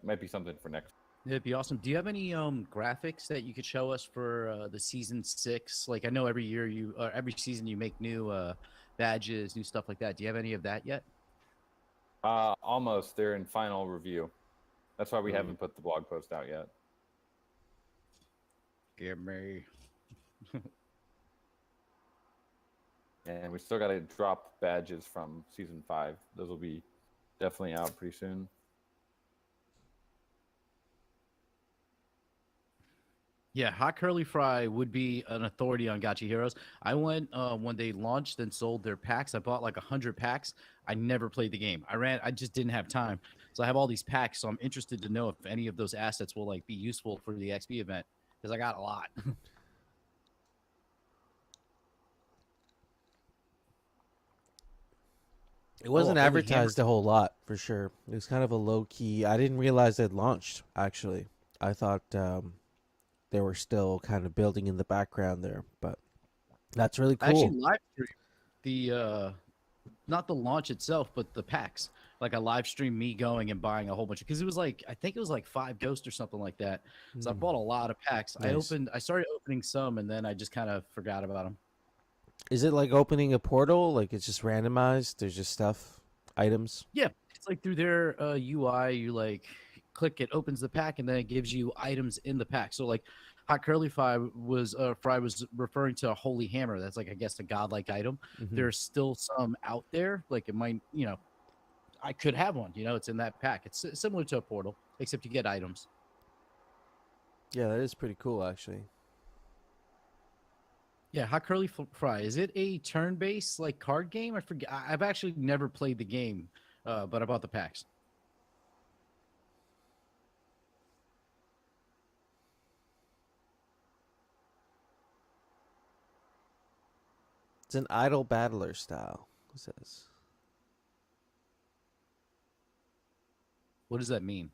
might be something for next. It'd be awesome. Do you have any graphics that you could show us for the season 6? Like I know every year every season you make new badges, new stuff like that. Do you have any of that yet? Almost. They're in final review. That's why we haven't put the blog post out yet. Give me. And we still got to drop badges from season 5. Those will be definitely out pretty soon. Yeah, Hot Curly Fry would be an authority on Gotchi Heroes. I went when they launched and sold their packs. I bought like 100 packs. I never played the game. I just didn't have time. So I have all these packs. So I'm interested to know if any of those assets will like be useful for the XP event because I got a lot. It wasn't advertised a whole lot for sure. It was kind of a low key. I didn't realize it launched actually. I thought they were still kind of building in the background there, but that's really cool. I actually live streamed the not the launch itself, but the packs. Like I live streamed me going and buying a whole bunch because it was like I think it was like 5 ghosts or something like that. So I bought a lot of packs. Nice. I started opening some and then I just kind of forgot about them. Is it like opening a portal? Like it's just randomized? There's just stuff, items? Yeah, it's like through their UI, you like click it, opens the pack, and then it gives you items in the pack. So like Hot Curly Fry was referring to a holy hammer. That's like I guess a godlike item. Mm-hmm. There's still some out there. Like it might, I could have one. It's in that pack. It's similar to a portal, except you get items. Yeah, that is pretty cool actually. Yeah, Hot Curly Fry. Is it a turn-based like card game? I forget. I've actually never played the game, but I bought the packs. It's an idle battler style, it says. What does that mean?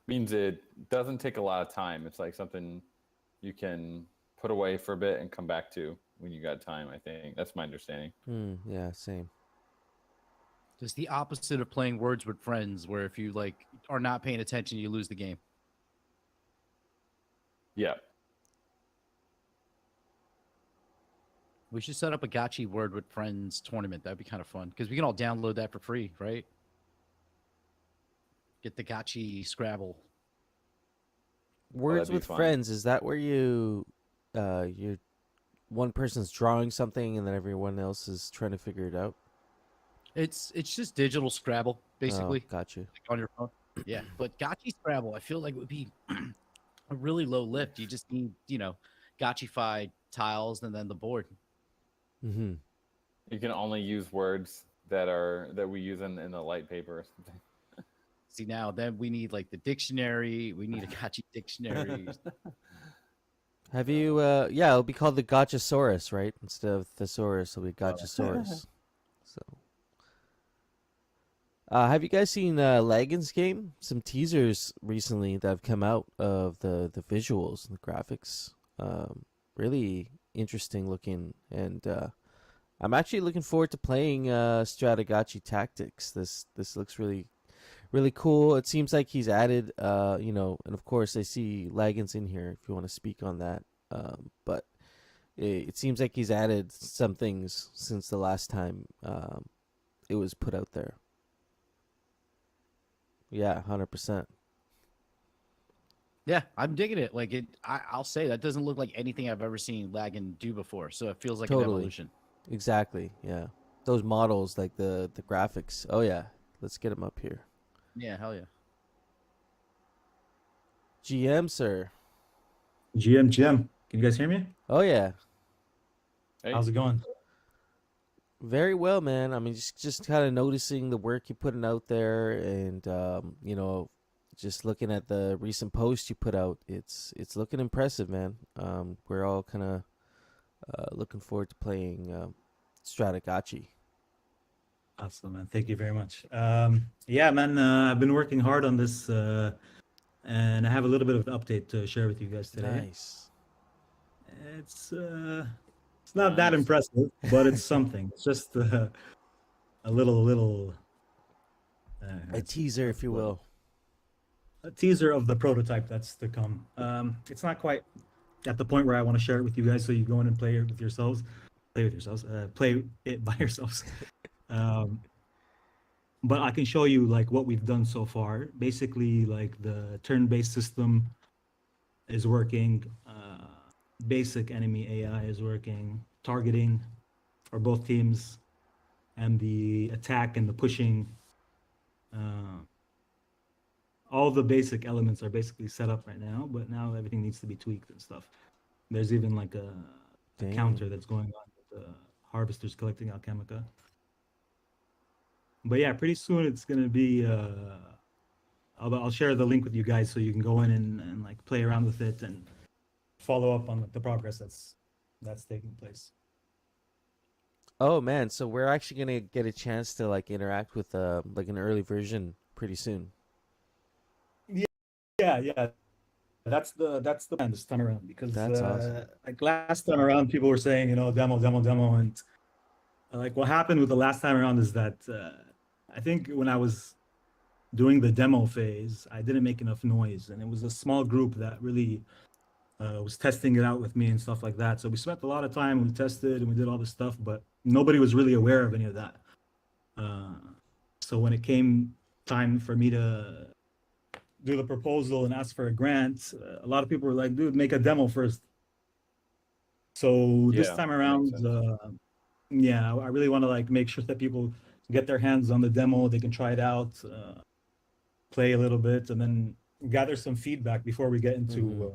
Means it doesn't take a lot of time. It's like something you can put away for a bit and come back to when you got time, I think. That's my understanding. Yeah, same. Just the opposite of playing Words with Friends, where if you like are not paying attention, you lose the game. Yeah. We should set up a Gotchi Word with Friends tournament. That'd be kind of fun because we can all download that for free, right? Get the Gotchi Scrabble. Words with Friends, is that where you're one person's drawing something and then everyone else is trying to figure it out? It's just digital Scrabble, basically. Oh, got you. Like on your phone. Yeah, but Gotchi Scrabble, I feel like it would be a really low lift. You just need, Gotchify tiles and then the board. Mm-hmm. You can only use words that we use in the light paper or something. See, now then we need like the dictionary. We need a Gotchi dictionary. Have you? Yeah, it'll be called the Gotchasaurus, right? Instead of thesaurus, it'll be Gotchasaurus. So, have you guys seen Lagan's game? Some teasers recently that have come out of the visuals and the graphics. Really interesting looking, and I'm actually looking forward to playing Stratagachi Tactics. This looks really cool. It seems like he's added, and of course I see Lagan's in here if you want to speak on that. But it seems like he's added some things since the last time it was put out there. Yeah, 100%. Yeah, I'm digging it. Like I'll say that doesn't look like anything I've ever seen Lagan do before. So it feels like an evolution. Exactly. Yeah, those models, like the graphics. Oh yeah, let's get them up here. Yeah, hell yeah. GM, sir. GM. Can you guys hear me? Oh yeah. Hey. How's it going? Very well, man. I mean, just kind of noticing the work you're putting out there, and just looking at the recent post you put out, it's looking impressive, man. We're all kind of looking forward to playing Stratagachi. Awesome, man. Thank you very much. Yeah, man. I've been working hard on this, and I have a little bit of an update to share with you guys today. Nice. It's not that impressive, but it's something. It's just a little a teaser, if you will. a teaser of the prototype that's to come. It's not quite at the point where I want to share it with you guys, so you go in and play it with yourselves. Play it by yourselves. Um, but I can show you like what we've done so far. Basically, like the turn-based system is working. Basic enemy AI is working. Targeting for both teams, and the attack and the pushing. All the basic elements are basically set up right now, but now everything needs to be tweaked and stuff. There's even like a Dang. counter that's going on with the harvesters collecting alchemica. But yeah, pretty soon it's gonna be. I'll share the link with you guys so you can go in and like play around with it and follow up on the progress that's taking place. Oh man, so we're actually gonna get a chance to like interact with like an early version pretty soon. Yeah. That's the plan this time around, because That's awesome. like last time around people were saying, you know, demo, and like what happened with the last time around is that I think when I was doing the demo phase, I didn't make enough noise, and it was a small group that really was testing it out with me and stuff like that. So we spent a lot of time, we tested and we did all this stuff, but nobody was really aware of any of that. So when it came time for me to do the proposal and ask for a grant, a lot of people were like, dude, make a demo first. So this Yeah, time that around, makes sense. yeah, I really want to like make sure that people get their hands on the demo, they can try it out, play a little bit, and then gather some feedback before we get into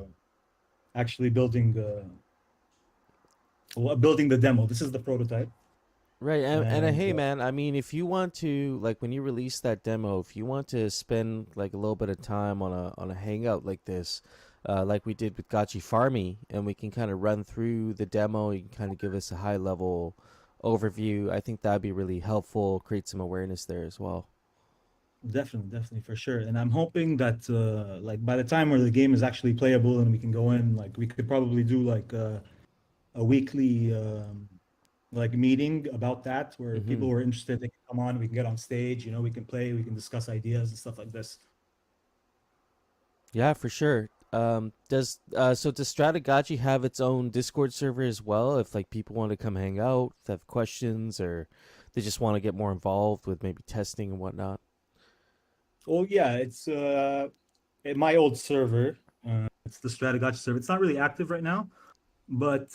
actually building the demo. This is the prototype. Right, and And hey man, I mean, if you want to like when you release that demo, if you want to spend like a little bit of time on a hangout like this, like we did with Gotchi Farmy, and we can kind of run through the demo, you can kind of give us a high level overview. I think that'd be really helpful, create some awareness there as well. Definitely for sure. And I'm hoping that like by the time where the game is actually playable and we can go in, like we could probably do like a weekly like meeting about that, where people who are interested, they can come on, we can get on stage, you know, we can play, we can discuss ideas and stuff like this. Yeah, for sure. Does Strategachi have its own Discord server as well? If like people want to come hang out, if they have questions, or they just want to get more involved with maybe testing and whatnot. Oh yeah, it's at my old server. It's the Strategachi server. It's not really active right now, but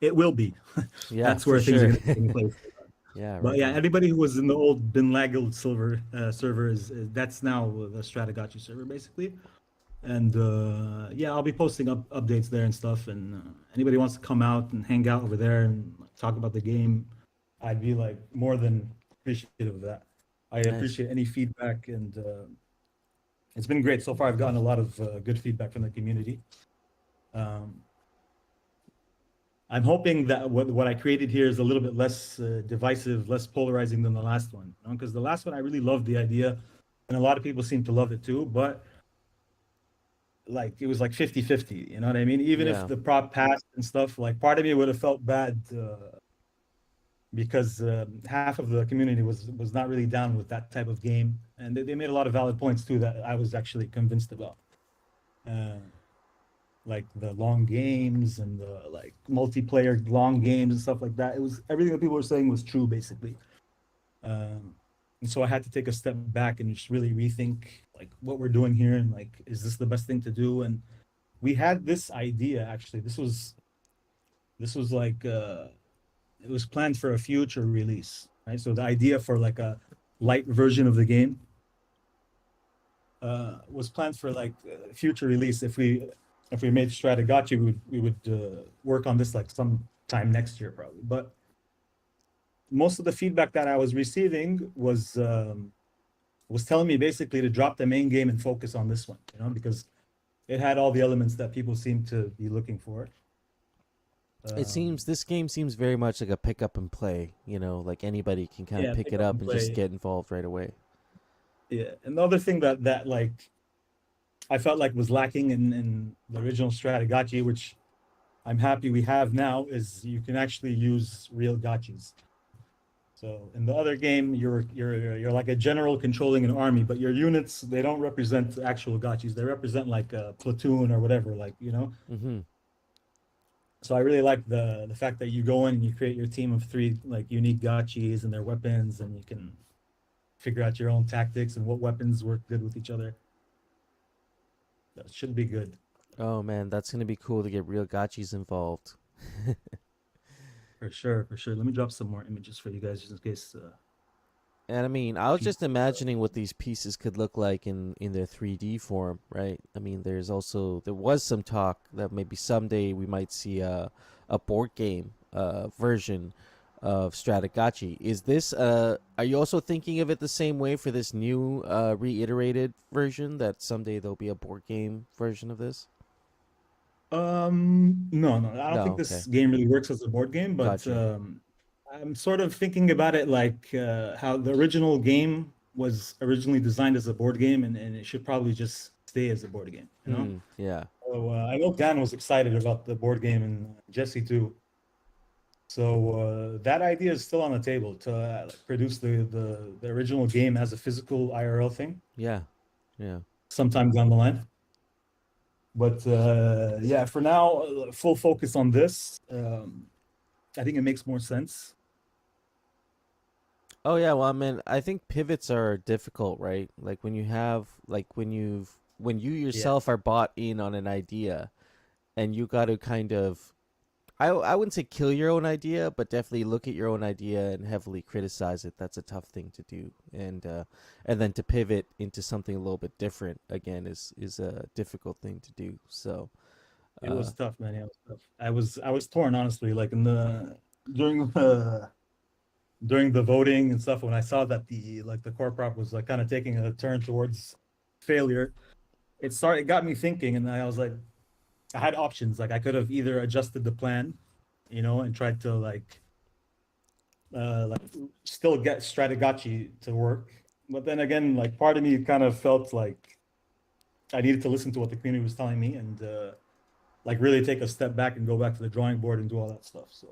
it will be. Yeah, That's where for things sure. are going to take place. Yeah, But right yeah, on. everybody who was in the old Bin Lagel server is that's now the Strategachi server basically. And yeah, I'll be posting updates there and stuff. And anybody wants to come out and hang out over there and talk about the game, I'd be like more than appreciative of that. I Nice. appreciate any feedback, and it's been great so far. I've gotten a lot of good feedback from the community. I'm hoping that what I created here is a little bit less divisive, less polarizing than the last one. Because the last one, I really loved the idea, and a lot of people seem to love it too. But like it was like 50-50, you know what I mean? Even Yeah. if the prop passed and stuff, like part of me would have felt bad because half of the community was not really down with that type of game, and they made a lot of valid points too that I was actually convinced about. Like the long games and the like multiplayer long games and stuff like that. It was everything that people were saying was true basically. And so I had to take a step back and just really rethink like what we're doing here and like, is this the best thing to do? And we had this idea actually. This was like it was planned for a future release, right? So the idea for like a light version of the game was planned for like future release. If we made Strategachi, we would work on this like sometime next year probably. But most of the feedback that I was receiving was telling me basically to drop the main game and focus on this one, you know, because it had all the elements that people seem to be looking for. This game seems very much like a pick up and play, you know, like anybody can kind of pick it up and just get involved right away. Yeah. Another thing that like I felt like was lacking in the original Strategachi, which I'm happy we have now, is you can actually use real gotchis. So in the other game, you're like a general controlling an army, but your units, they don't represent actual gotchis. They represent like a platoon or whatever, like, you know. Mm-hmm. So I really like the fact that you go in and you create your team of 3 like unique gotchis and their weapons, and you can figure out your own tactics and what weapons work good with each other. That should be good. Oh man, that's gonna be cool to get real gotchis involved. For sure, for sure. Let me drop some more images for you guys just in case. And I mean, I was just Pieces, imagining what these pieces could look like in their 3D form, right? I mean, there was some talk that maybe someday we might see a board game version of Stratagachi. Is this are you also thinking of it the same way for this new reiterated version, that someday there'll be a board game version of this? No, no, I don't No, think okay. this game really works as a board game, but Gotcha. I'm sort of thinking about it like how the original game was originally designed as a board game, and it should probably just stay as a board game, you know? Yeah. So I know Dan was excited about the board game, and Jesse too. So that idea is still on the table to produce the original game as a physical IRL thing Yeah. Yeah. sometime down the line. But yeah, for now, full focus on this. I think it makes more sense. Oh yeah, well I mean, I think pivots are difficult, right? Like when you have like when you Yeah, yourself are bought in on an idea and you got to kind of I wouldn't say kill your own idea, but definitely look at your own idea and heavily criticize it. That's a tough thing to do. And then to pivot into something a little bit different again is a difficult thing to do. So, it uh was tough, man. Yeah, it was tough. I was torn, honestly. Like in the during the during the voting and stuff, when I saw that the core prop was like kind of taking a turn towards failure, it got me thinking, and I was like, I had options. Like I could have either adjusted the plan, you know, and tried to like still get Stratagachi to work. But then again, like part of me kind of felt like I needed to listen to what the community was telling me, and like really take a step back and go back to the drawing board and do all that stuff. So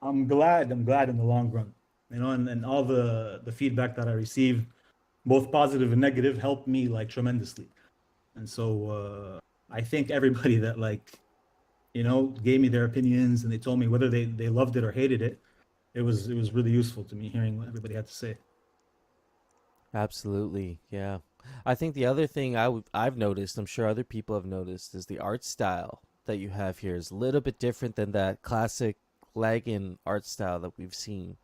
I'm glad in the long run, you know, and all the feedback that I received, both positive and negative, helped me like tremendously. And so I thank everybody that like, you know, gave me their opinions, and they told me whether they loved it or hated it. It was really useful to me hearing what everybody had to say. Absolutely. Yeah. I think the other thing I've noticed, I'm sure other people have noticed, is the art style that you have here is a little bit different than that classic Lagan art style that we've seen.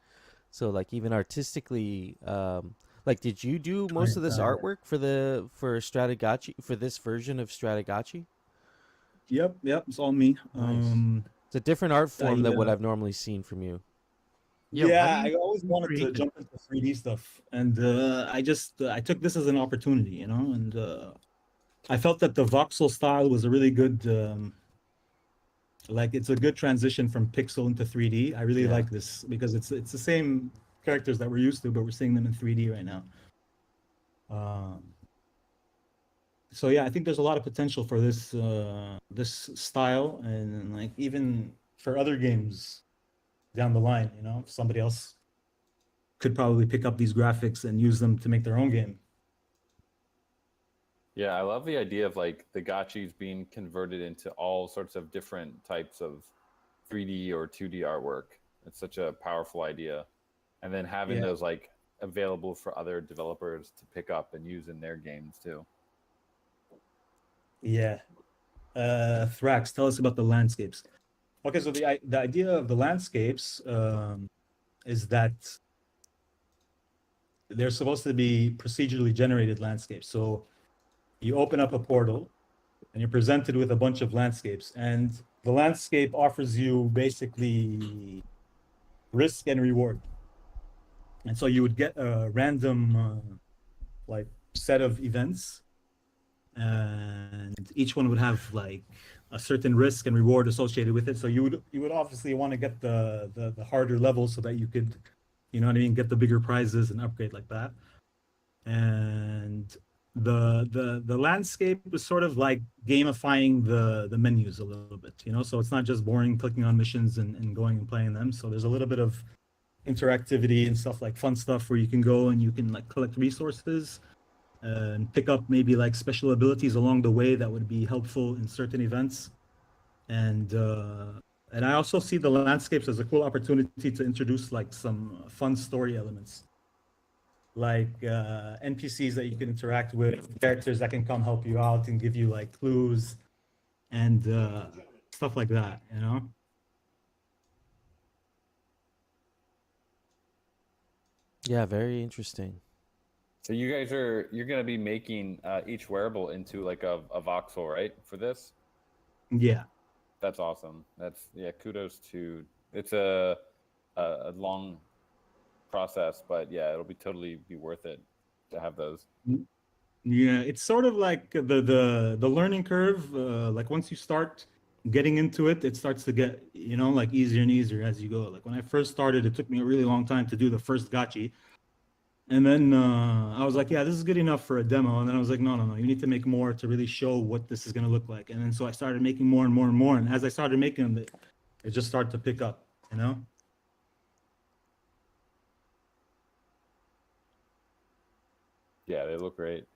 So like even artistically, like did you do most of this Yeah. artwork for Stratagachi for this version of Stratagachi? Yep, it's all me. Nice. It's a different art I form than what I've normally seen from you. Yeah, why yeah, do I always wanted to create jump into 3D stuff, and I took this as an opportunity, you know, and I felt that the voxel style was a really good like it's a good transition from pixel into 3D. I really Yeah. like this because it's the same characters that we're used to, but we're seeing them in 3D right now. Um, so yeah, I think there's a lot of potential for this style, and like even for other games down the line, you know, somebody else could probably pick up these graphics and use them to make their own game. Yeah, I love the idea of like the gotchis being converted into all sorts of different types of 3D or 2D artwork. It's such a powerful idea. And then having Yeah. those like available for other developers to pick up and use in their games too. Yeah. Thrax, tell us about the landscapes. Okay, so the idea of the landscapes is that they're supposed to be procedurally generated landscapes. So you open up a portal and you're presented with a bunch of landscapes, and the landscape offers you basically risk and reward. And so you would get a random like set of events, and each one would have like a certain risk and reward associated with it. So you would obviously want to get the harder levels so that you could, you know what I mean, get the bigger prizes and upgrade like that. And the landscape is sort of like gamifying the menus a little bit, you know. So it's not just boring clicking on missions and going and playing them. So there's a little bit of interactivity and stuff like fun stuff where you can go and you can like collect resources and pick up maybe like special abilities along the way that would be helpful in certain events. And I also see the landscapes as a cool opportunity to introduce like some fun story elements, like NPCs that you can interact with, characters that can come help you out and give you like clues and stuff like that, you know? Yeah, very interesting. So you're gonna be making each wearable into like a voxel, right? For this, Yeah. that's awesome. That's kudos to. It's a long process, but yeah, it'll be totally be worth it to have those. Yeah, it's sort of like the learning curve. Like once you start getting into it, it starts to get, you know, like easier and easier as you go. Like when I first started, it took me a really long time to do the first gotchi. And then I was like, yeah, this is good enough for a demo. And then I was like, no, no, no, you need to make more to really show what this is going to look like. And then so I started making more and more and more. And as I started making them, it just started to pick up, you know? Yeah, they look great.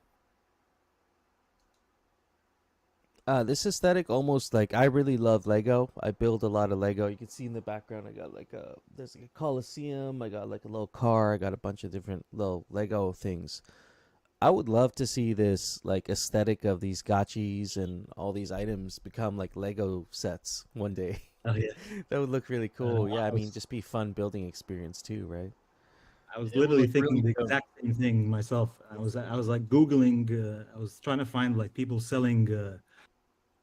This aesthetic almost like I really love Lego. I build a lot of Lego. You can see in the background I got like there's like a Coliseum, I got like a little car, I got a bunch of different little Lego things. I would love to see this like aesthetic of these gotchis and all these items become like Lego sets one day. Oh, yeah. That would look really cool. Yeah, I mean was- just be fun building experience too, right? I was It would literally look thinking really the dope. exact same thing myself. I was like Googling, I was trying to find like people selling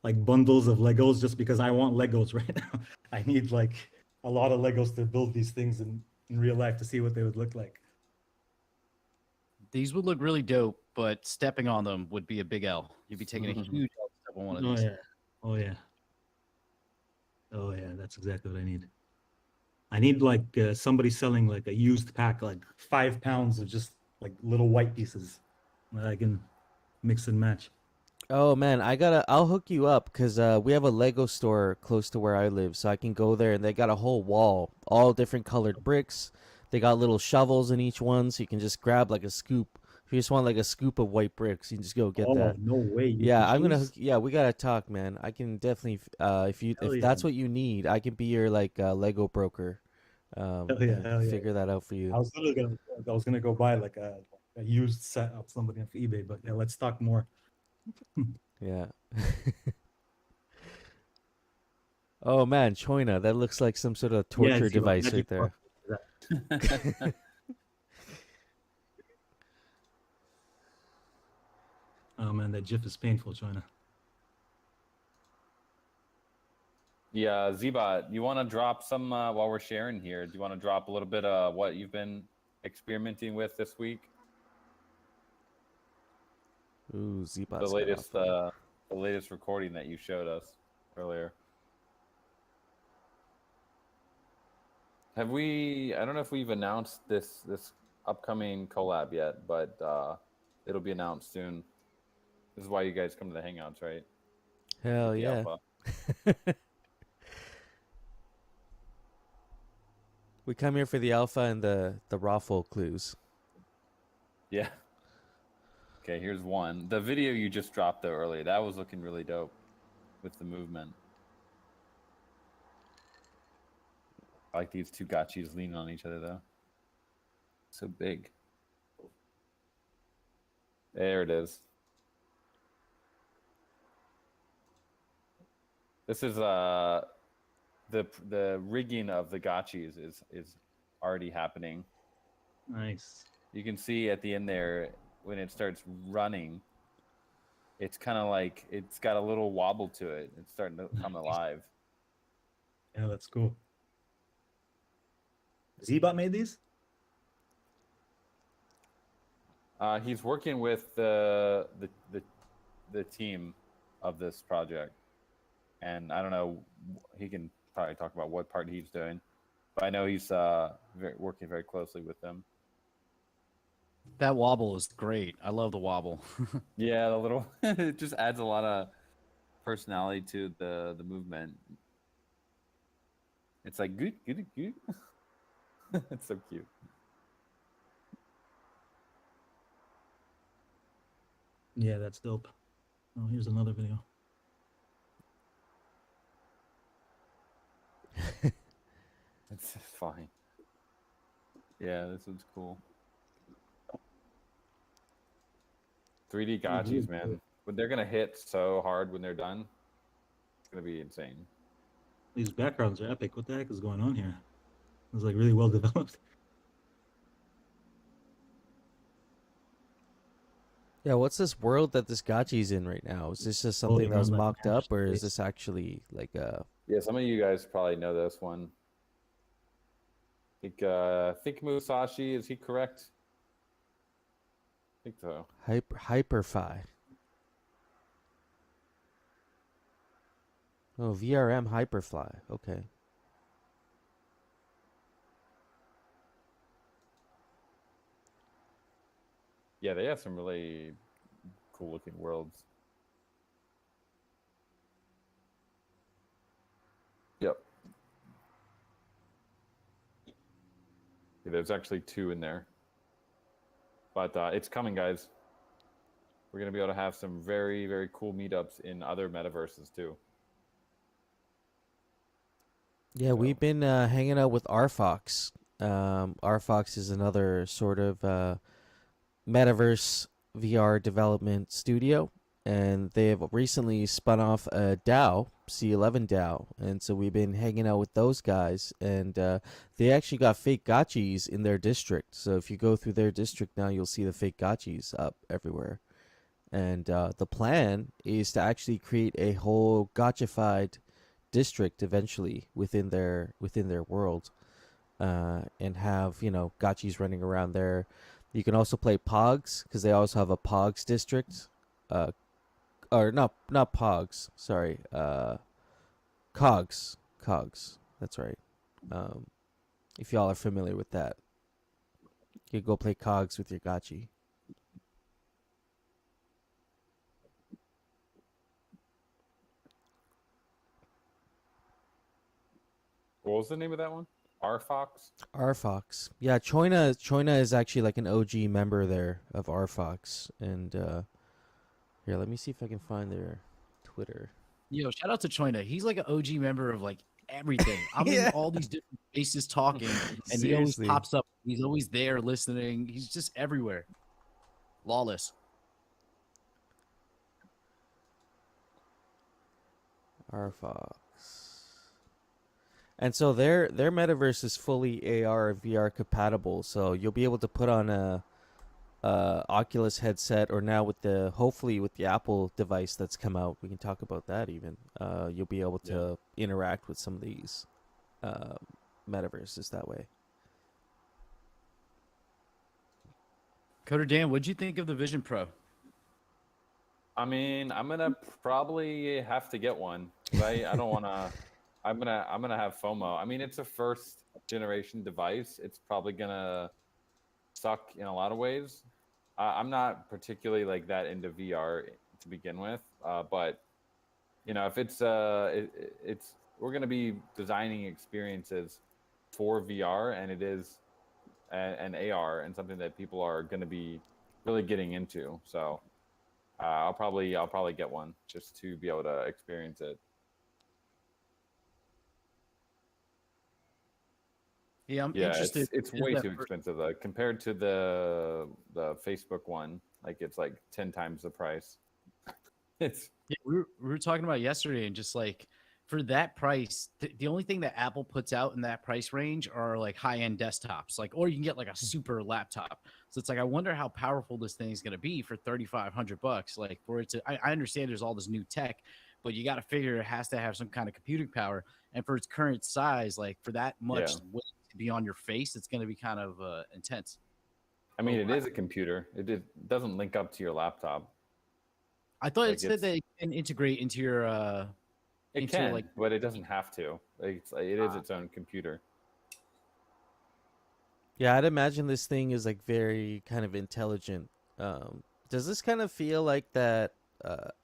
like bundles of Legos just because I want Legos right now. I need like a lot of Legos to build these things in real life to see what they would look like. These would look really dope, but stepping on them would be a big L. You'd be taking a huge L to step on one of Oh these. yeah. Oh yeah. Oh yeah, that's exactly what I need. I need like somebody selling like a used pack, like 5 pounds of just like little white pieces that I can mix and match. Oh man, I'll hook you up because we have a Lego store close to where I live, so I can go there and they got a whole wall, all different colored bricks. They got little shovels in each one, so you can just grab like a scoop. If you just want like a scoop of white bricks, you can just go get Oh that. no way! You can Yeah, I'm gonna hook. choose. Yeah, we gotta talk, man. I can definitely, Hell if yeah! that's what you need, I can be your like Lego broker, Hell yeah! and Hell yeah! figure that out for you. I was gonna go buy like a used set of somebody off eBay, but yeah, let's talk more. Yeah. Oh man, Choina, that looks like some sort of Yeah, torture Ziva, device glad you right there. brought that. Oh man, that GIF is painful, China. Yeah, Zbot, you want to drop some while we're sharing here? Do you want to drop a little bit of what you've been experimenting with this week? Ooh, The Zbot's got latest, alpha. the latest recording that you showed us earlier. Have we? I don't know if we've announced this upcoming collab yet, but it'll be announced soon. This is why you guys come to the Hangouts, right? Hell The yeah. alpha. We come here for the alpha and the raffle clues. Yeah. Okay, here's one. The video you just dropped though earlier, that was looking really dope with the movement. I like these two gotchis leaning on each other though. So big. There it is. This is the rigging of the gotchis is already happening. Nice. You can see at the end there when it starts running, it's kind of like it's got a little wobble to it. It's starting to come alive. Yeah, that's cool. Zbot made these? He's working with the team of this project, and I don't know. He can probably talk about what part he's doing, but I know he's working very closely with them. That wobble is great. I love the wobble. Yeah, the little it just adds a lot of personality to the movement. It's like good. It's so cute. Yeah, that's dope. Oh, here's another video. It's fine. Yeah, this one's cool. 3D gotchis, man. But they're gonna hit so hard when they're done. It's gonna be insane. These backgrounds are epic. What the heck is going on here? It's like really well developed. Yeah, what's this world that this Gotchi's in right now? Is this just something that was around, like, mocked up, or is space. this actually like a? Yeah, some of you guys probably know this one. I think Musashi, is he correct? I think so. Hyperfi. Oh, VRM Hyperfly. Okay. Yeah, they have some really cool looking worlds. Yep. Yeah, there's actually 2 in there. But it's coming, guys. We're going to be able to have some very, very cool meetups in other metaverses, too. Yeah, So- we've been hanging out with RFox. RFox is another sort of metaverse VR development studio, and they have recently spun off a DAO, C11 DAO, and so we've been hanging out with those guys, and they actually got fake gotchis in their district. So if you go through their district now, you'll see the fake gotchis up everywhere. And the plan is to actually create a whole gotchified district eventually within their world, and have gotchis running around there. You can also play Pogs because they also have a Pogs district, or not Pogs. Sorry, Cogs. That's right. If y'all are familiar with that, you can go play Cogs with your gotchi. What was the name of that one? RFox? RFox. Yeah, Choina is actually like an OG member there of RFox, and here, let me see if I can find their Twitter. Yo, shout out to Choina. He's like an OG member of like everything. I'm Yeah. in all these different spaces talking, and he always Seriously. pops up. He's always there listening. He's just everywhere. Lawless. RFox. And so their metaverse is fully AR and VR compatible. So you'll be able to put on a Oculus headset, or now with hopefully with the Apple device that's come out, we can talk about that even. You'll be able to interact with some of these metaverses that way. Coder Dan, what'd you think of the Vision Pro? I mean, I'm gonna probably have to get one. I don't want to. I'm gonna have FOMO. I mean, it's a first generation device. It's probably gonna suck in a lot of ways. I'm not particularly like that into VR to begin with, but if it's we're gonna be designing experiences for VR, and it is an AR and something that people are gonna be really getting into. So I'll probably get one just to be able to experience it. Yeah, I'm Yeah, interested. it's Is way that too expensive compared to the Facebook one. Like it's like 10 times the price. It's Yeah, we were talking about yesterday, and just like for that price, the only thing that Apple puts out in that price range are like high-end desktops, like, or you can get like a super laptop. So it's like, I wonder how powerful this thing is going to be for $3,500. Like, for it to, I understand there's all this new tech, but you got to figure it has to have some kind of computing power. And for its current size, like for that much weight to be on your face, it's going to be kind of intense. I mean, it is a computer. It doesn't link up to your laptop. I thought Like, it said that it can integrate into your It into, can, like- but it doesn't have to. It is its own computer. Yeah, I'd imagine this thing is like very kind of intelligent. Does this kind of feel like that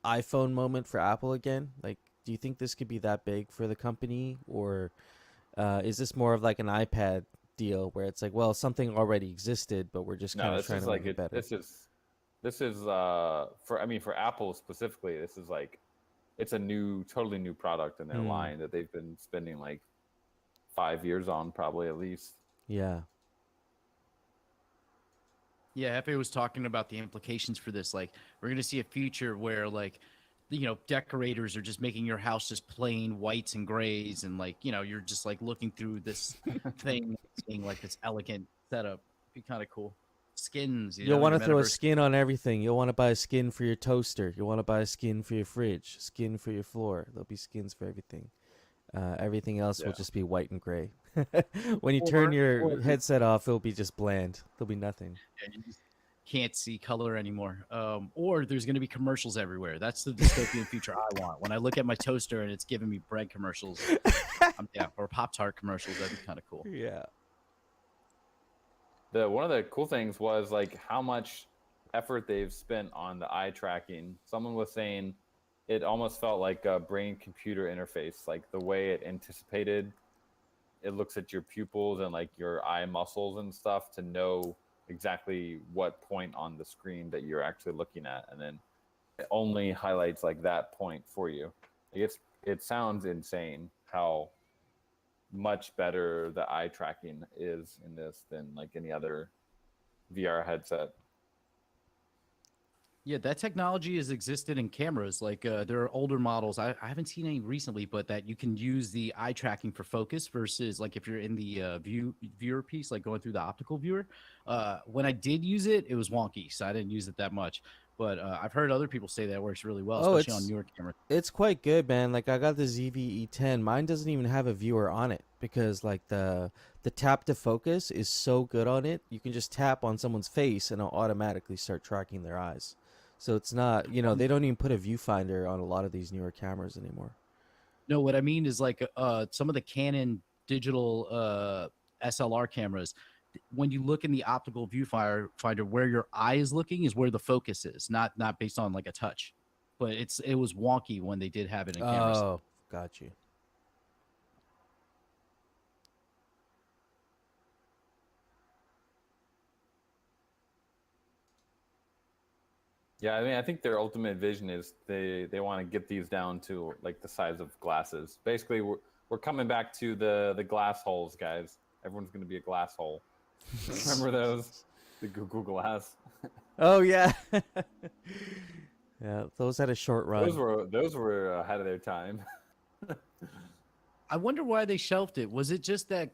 iPhone moment for Apple again? Like, do you think this could be that big for the company, or is this more of like an iPad deal where it's like, well, something already existed, but we're just kind No, of this trying is to like make it better. this is for Apple specifically. This is like it's a totally new product in their line that they've been spending like 5 years on, probably at least. Yeah. Yeah, Hefe was talking about the implications for this. Like, we're gonna see a future where, like, decorators are just making your house just plain whites and grays, and like, you're just like looking through this thing, seeing like this elegant setup. Be kind of cool. Skins, You'll want your to throw a metaverse. skin on everything. You'll want to buy a skin for your toaster. You'll want to buy a skin for your fridge, skin for your floor. There'll be skins for everything. Everything else will Yeah. just be white and gray. When you Or- turn or your just- headset off, it'll be just bland. There'll be nothing. Yeah, you just can't see color anymore. Or there's going to be commercials everywhere. That's the dystopian future I want. When I look at my toaster and it's giving me bread commercials, I'm down. Or Pop-Tart commercials. That'd be kind of cool. Yeah. One of the cool things was like how much effort they've spent on the eye tracking. Someone was saying it almost felt like a brain computer interface, like the way it anticipated. It looks at your pupils and like your eye muscles and stuff to know exactly what point on the screen that you're actually looking at, and then it only highlights like that point for you. Like it sounds insane how much better the eye tracking is in this than like any other VR headset. Yeah, that technology has existed in cameras. Like there are older models. I haven't seen any recently, but that you can use the eye tracking for focus versus like if you're in the viewer piece, like going through the optical viewer. When I did use it, it was wonky, so I didn't use it that much. But I've heard other people say that it works really well, Oh, especially on newer cameras. It's quite good, man. Like I got the ZV-E10. Mine doesn't even have a viewer on it because like the tap to focus is so good on it. You can just tap on someone's face and it'll automatically start tracking their eyes. So it's not, they don't even put a viewfinder on a lot of these newer cameras anymore. No, what I mean is like some of the Canon digital SLR cameras. When you look in the optical viewfinder, where your eye is looking is where the focus is, not based on like a touch. But it was wonky when they did have it in cameras. Oh, got you. Yeah, I mean, I think their ultimate vision is they want to get these down to like the size of glasses. Basically, we're coming back to the glass holes, guys. Everyone's going to be a glass hole. Remember those? The Google Glass. Oh yeah. Yeah, those had a short run. Those were ahead of their time. I wonder why they shelved it. Was it just that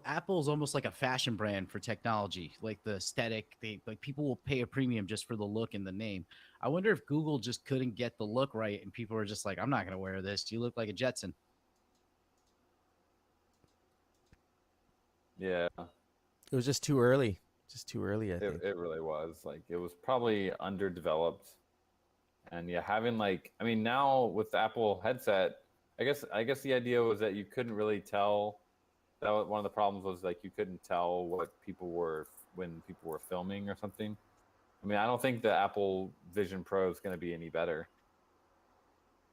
Apple's almost like a fashion brand for technology, like the aesthetic? Like people will pay a premium just for the look and the name. I wonder if Google just couldn't get the look right, and people were just like, "I'm not going to wear this. You look like a Jetson." Yeah, It was just too early. Just too early, I think. it really was. Like it was probably underdeveloped, and yeah, having like I mean now with the Apple headset. I guess the idea was that you couldn't really tell. That was one of the problems was like you couldn't tell what people were when people were filming or something. I mean, I don't think the Apple Vision Pro is going to be any better,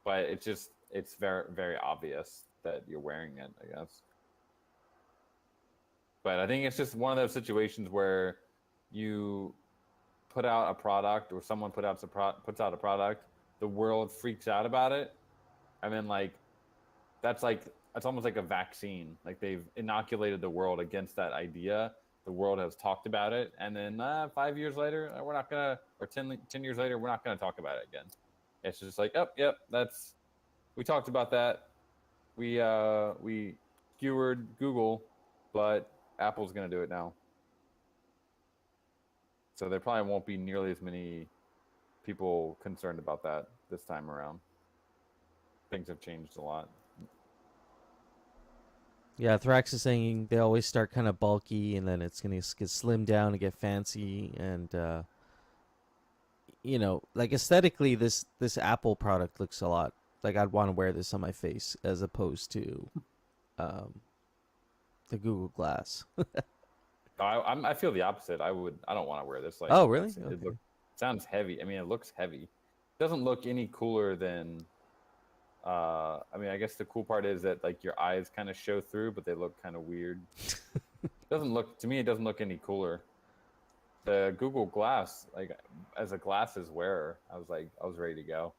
but it's very very obvious that you're wearing it, I guess. But I think it's just one of those situations where you put out a product or someone puts out a product, the world freaks out about it, and then that's almost like a vaccine. Like they've inoculated the world against that idea. The world has talked about it, and then 5 years later, we're not gonna, or 10 years later, we're not gonna talk about it again. It's just like, oh, yep, we talked about that. We skewered Google, but Apple's gonna do it now. So there probably won't be nearly as many people concerned about that this time around. Things have changed a lot. Yeah, Thrax is saying they always start kind of bulky, and then it's gonna get slimmed down and get fancy, and like aesthetically, this Apple product looks a lot like I'd want to wear this on my face as opposed to the Google Glass. I feel the opposite. I don't want to wear this. Like, Oh, really? It Okay. sounds heavy. I mean, it looks heavy. It doesn't look any cooler than. I mean, I guess the cool part is that like your eyes kind of show through, but they look kind of weird. Doesn't look to me. It doesn't look any cooler. The Google Glass, like as a glasses wearer, I was ready to go.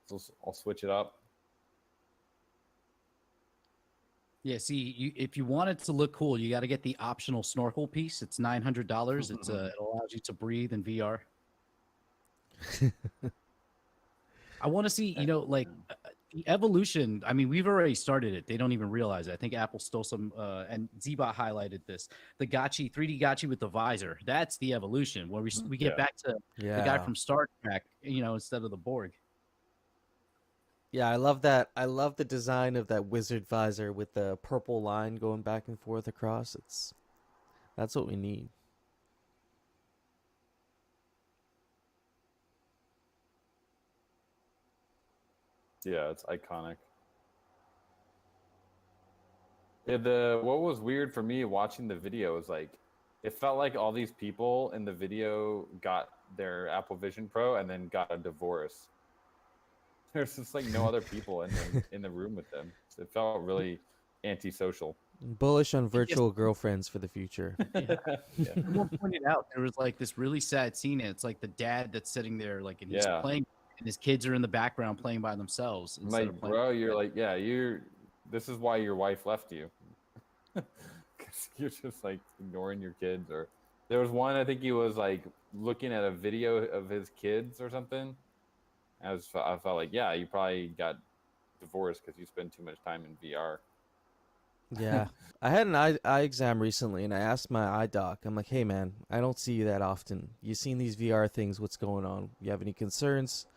So I'll switch it up. Yeah, see, if you want it to look cool, you got to get the optional snorkel piece. It's $900. It allows you to breathe in VR. I want to see, like the evolution. I mean, we've already started it. They don't even realize it. I think Apple stole some, and Zbot highlighted this. The Gotchi, 3D Gotchi with the visor. That's the evolution where we get back to the guy Yeah. from Star Trek, instead of the Borg. Yeah, I love that. I love the design of that wizard visor with the purple line going back and forth across. That's what we need. Yeah, it's iconic. Yeah, the what was weird for me watching the video is like it felt like all these people in the video got their Apple Vision Pro and then got a divorce. There's just like no other people in the room with them. It felt really antisocial. Bullish on virtual girlfriends for the future. Yeah. Yeah. Someone pointed out there was like this really sad scene, and it's like the dad that's sitting there, like, and he's Yeah. playing, and his kids are in the background playing by themselves. I'm Instead like, of playing. bro, you're like, yeah, this is why your wife left you. Because you're just like ignoring your kids. Or there was one, I think he was like looking at a video of his kids or something. I felt like, yeah, you probably got divorced because you spend too much time in VR. Yeah. I had an eye exam recently, and I asked my eye doc. I'm like, "Hey, man, I don't see you that often. You seen these VR things? What's going on? You have any concerns?"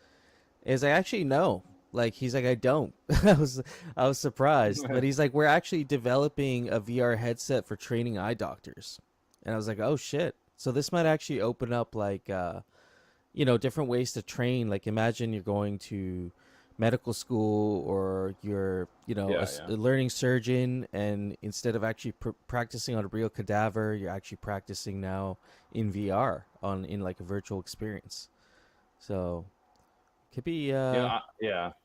Is like, actually no. Like he's like, I don't. I was surprised, but he's like, we're actually developing a VR headset for training eye doctors, and I was like, oh shit. So this might actually open up like different ways to train. Like imagine you're going to medical school or you're Yeah, a learning surgeon, and instead of actually practicing on a real cadaver, you're actually practicing now in VR in like a virtual experience. So could be that's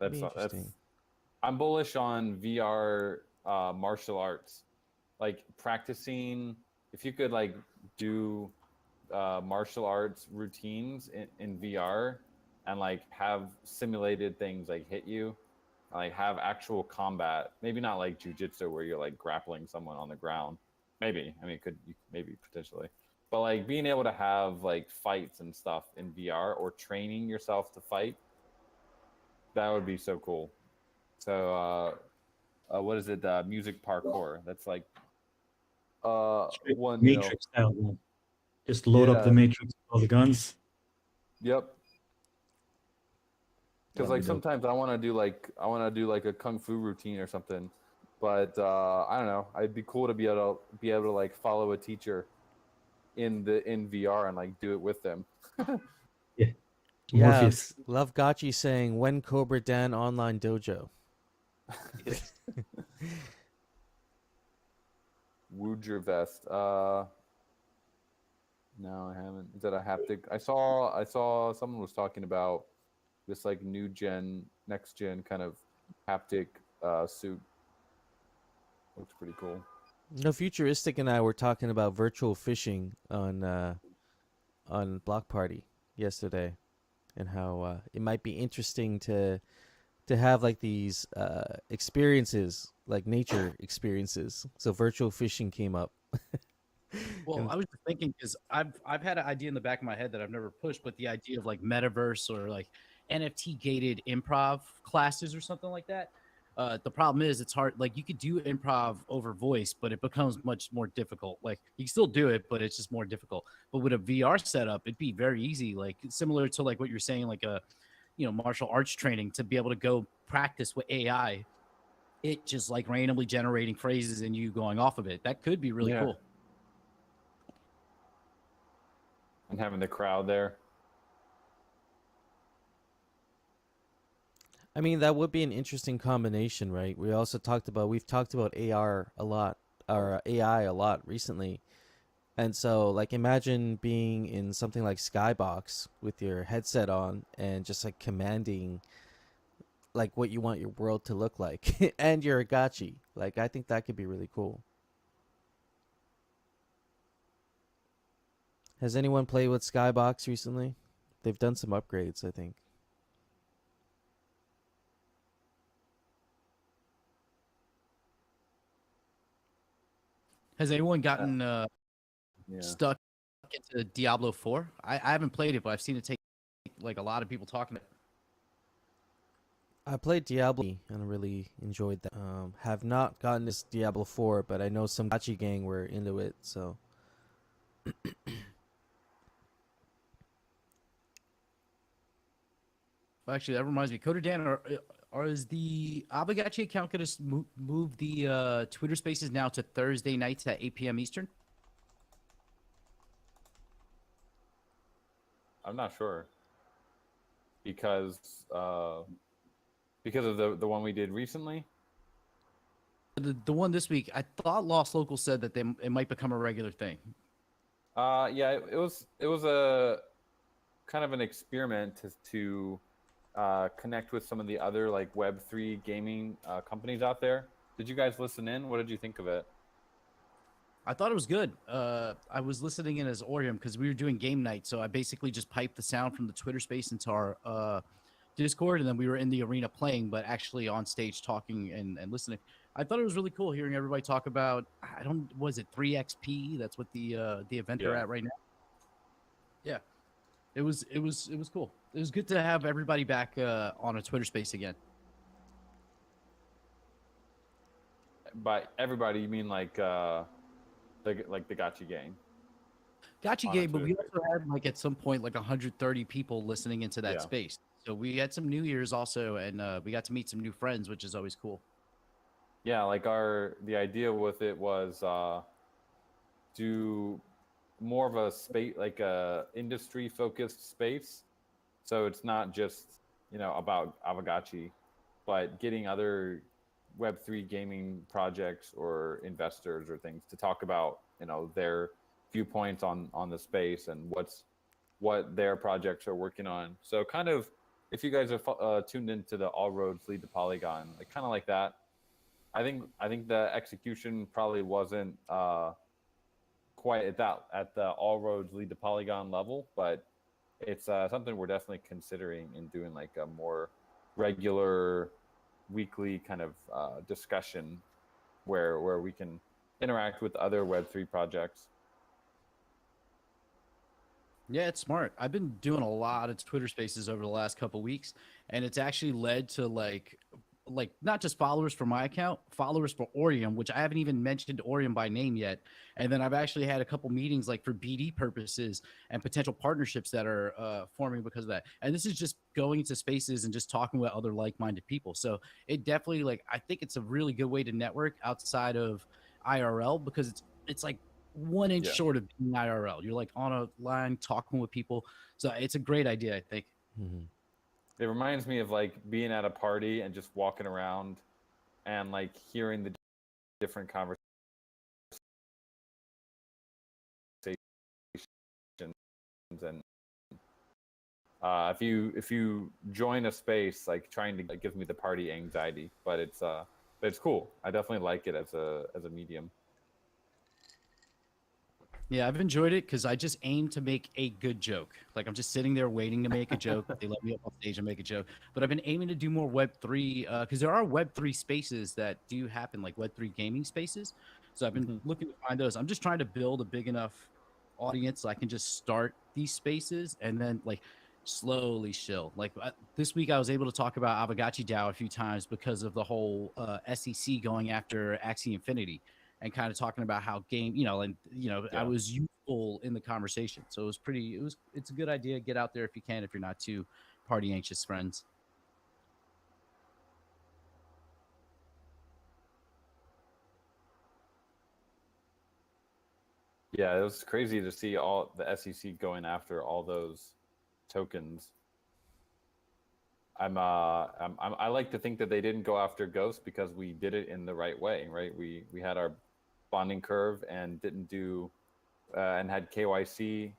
interesting. I'm bullish on VR martial arts, like practicing. If you could like do martial arts routines in VR and like have simulated things like hit you, like have actual combat. Maybe not like jujitsu where you're like grappling someone on the ground. Maybe I mean maybe potentially, but like being able to have like fights and stuff in VR or training yourself to fight. That would be so cool. So, what is it? Music parkour. That's like Straight one. Matrix style. Man. Just load up the Yeah. Matrix with all the guns. Yep. Because That'd like be dope. sometimes I want to do like a kung fu routine or something, but I don't know. It'd be cool to be able to like follow a teacher in VR and like do it with them. Yeah. Yeah, Morpheus. love Gotchi saying when Cobra Dan online dojo. Wooger vest. No, I haven't. Is that a haptic? I saw someone was talking about this like next gen kind of haptic suit. Looks pretty cool. No, Futuristic and I were talking about virtual fishing on Block Party yesterday, and how it might be interesting to have like these experiences, like nature experiences. So virtual fishing came up. Well, And- I was just thinking because I've had an idea in the back of my head that I've never pushed, but the idea of like metaverse or like NFT gated improv classes or something like that. The problem is it's hard. Like you could do improv over voice, but it becomes much more difficult. Like you can still do it, but it's just more difficult. But with a VR setup, it'd be very easy. Like similar to like what you're saying, like a martial arts training to be able to go practice with AI. It just like randomly generating phrases and you going off of it. That could be really Yeah. cool. And having the crowd there. I mean, that would be an interesting combination, right? We've talked about AR a lot, or AI a lot recently. And so, like, imagine being in something like Skybox with your headset on and just like commanding like what you want your world to look like and you're a gotchi. Like, I think that could be really cool. Has anyone played with Skybox recently? They've done some upgrades, I think. Has anyone Uh, gotten yeah. stuck into Diablo 4? I haven't played it, but I've seen it take like a lot of people talking. I played Diablo and I really enjoyed that. Have not gotten this Diablo 4, but I know some Gotchigang were into it, so. Actually, that reminds me, Coder Dan, is the Aavegotchi account going to move the Twitter Spaces now to Thursday nights at 8 p.m. Eastern? I'm not sure because of the one we did recently. The one this week, I thought Lost Local said that it might become a regular thing. Yeah, it was a kind of an experiment to connect with some of the other like Web3 gaming companies out there. Did you guys listen in? What did you think of it? I thought it was good. I was listening in as Orium because we were doing game night, so I basically just piped the sound from the Twitter space into our Discord, and then we were in the arena playing, but actually on stage talking and listening. I thought it was really cool hearing everybody talk about was it 3XP? That's what the event they're Yeah. at right now. Yeah, it was cool. It was good to have everybody back on a Twitter space again. By everybody, you mean like the Gotchigang? Gotchigang, but we Twitter also had like at some point like 130 people listening into that Yeah. space. So we had some new ears also, and we got to meet some new friends, which is always cool. Yeah, like the idea with it was do more of a space, like a industry focused space. So it's not just, about Aavegotchi, but getting other Web3 gaming projects or investors or things to talk about, their viewpoints on the space and what their projects are working on. So kind of, if you guys are tuned into the All Roads Lead to Polygon, like kind of like that. I think the execution probably wasn't quite at the All Roads Lead to Polygon level, but it's something we're definitely considering in doing like a more regular weekly kind of discussion where we can interact with other Web3 projects. Yeah, it's smart. I've been doing a lot of Twitter Spaces over the last couple weeks, and it's actually led to like not just followers for my account, followers for Orium, which I haven't even mentioned Orium by name yet. And then I've actually had a couple meetings like for BD purposes and potential partnerships that are forming because of that. And this is just going into spaces and just talking with other like-minded people. So it definitely I think it's a really good way to network outside of IRL because it's like 1 inch short of being IRL. You're like on a line talking with people. So it's a great idea, I think. Mm-hmm. It reminds me of like being at a party and just walking around and like hearing the different conversations and if you join a space like trying to, it gives me the party anxiety, but it's cool. I definitely like it as a medium. Yeah, I've enjoyed it because I just aim to make a good joke. Like I'm just sitting there waiting to make a joke. They let me up on stage and make a joke. But I've been aiming to do more Web3 because there are Web3 spaces that do happen, like Web3 gaming spaces. So I've been looking to find those. I'm just trying to build a big enough audience so I can just start these spaces and then like slowly shill. Like this week, I was able to talk about Aavegotchi DAO a few times because of the whole SEC going after Axie Infinity. And kind of talking about how game, I was useful in the conversation. So it's a good idea. Get out there if you can, if you're not too party anxious friends. Yeah, it was crazy to see all the SEC going after all those tokens. I like to think that they didn't go after Ghost because we did it in the right way, right? We had our bonding curve and didn't do and had KYC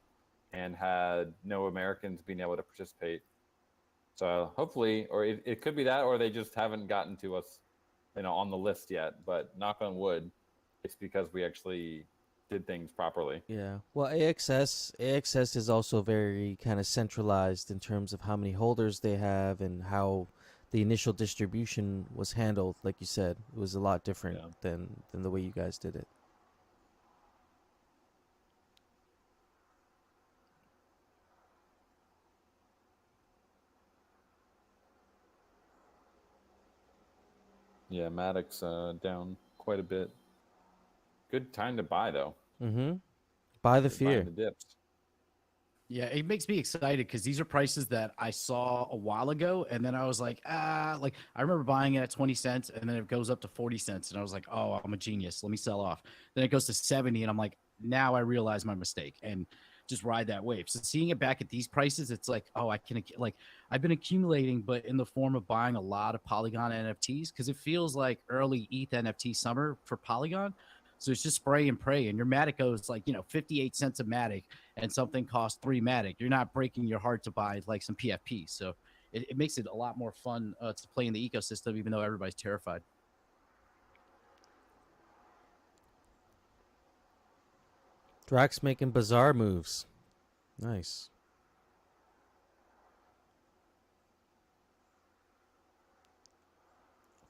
and had no Americans being able to participate. So hopefully, or it could be that, or they just haven't gotten to us, on the list yet. But knock on wood, it's because we actually did things properly. Yeah. Well, AXS is also very kind of centralized in terms of how many holders they have and how the initial distribution was handled. Like you said, it was a lot different Yeah. than the way you guys did it. Yeah, Maddox down quite a bit. Good time to buy though. Mm-hmm. Buy the You're buying fear. the dips. Yeah, it makes me excited because these are prices that I saw a while ago, and then I was like, like I remember buying it at 20 cents, and then it goes up to 40 cents, and I was like, oh, I'm a genius. Let me sell off. Then it goes to 70, and I'm like, now I realize my mistake, and just ride that wave. So seeing it back at these prices, it's like, oh, I can like I've been accumulating, but in the form of buying a lot of Polygon NFTs because it feels like early ETH NFT summer for Polygon. So it's just spray and pray, and your Matic goes like 58 cents a Matic and something costs 3 Matic, you're not breaking your heart to buy like some PFP. So it makes it a lot more fun to play in the ecosystem, even though everybody's terrified. Drax making bizarre moves. Nice.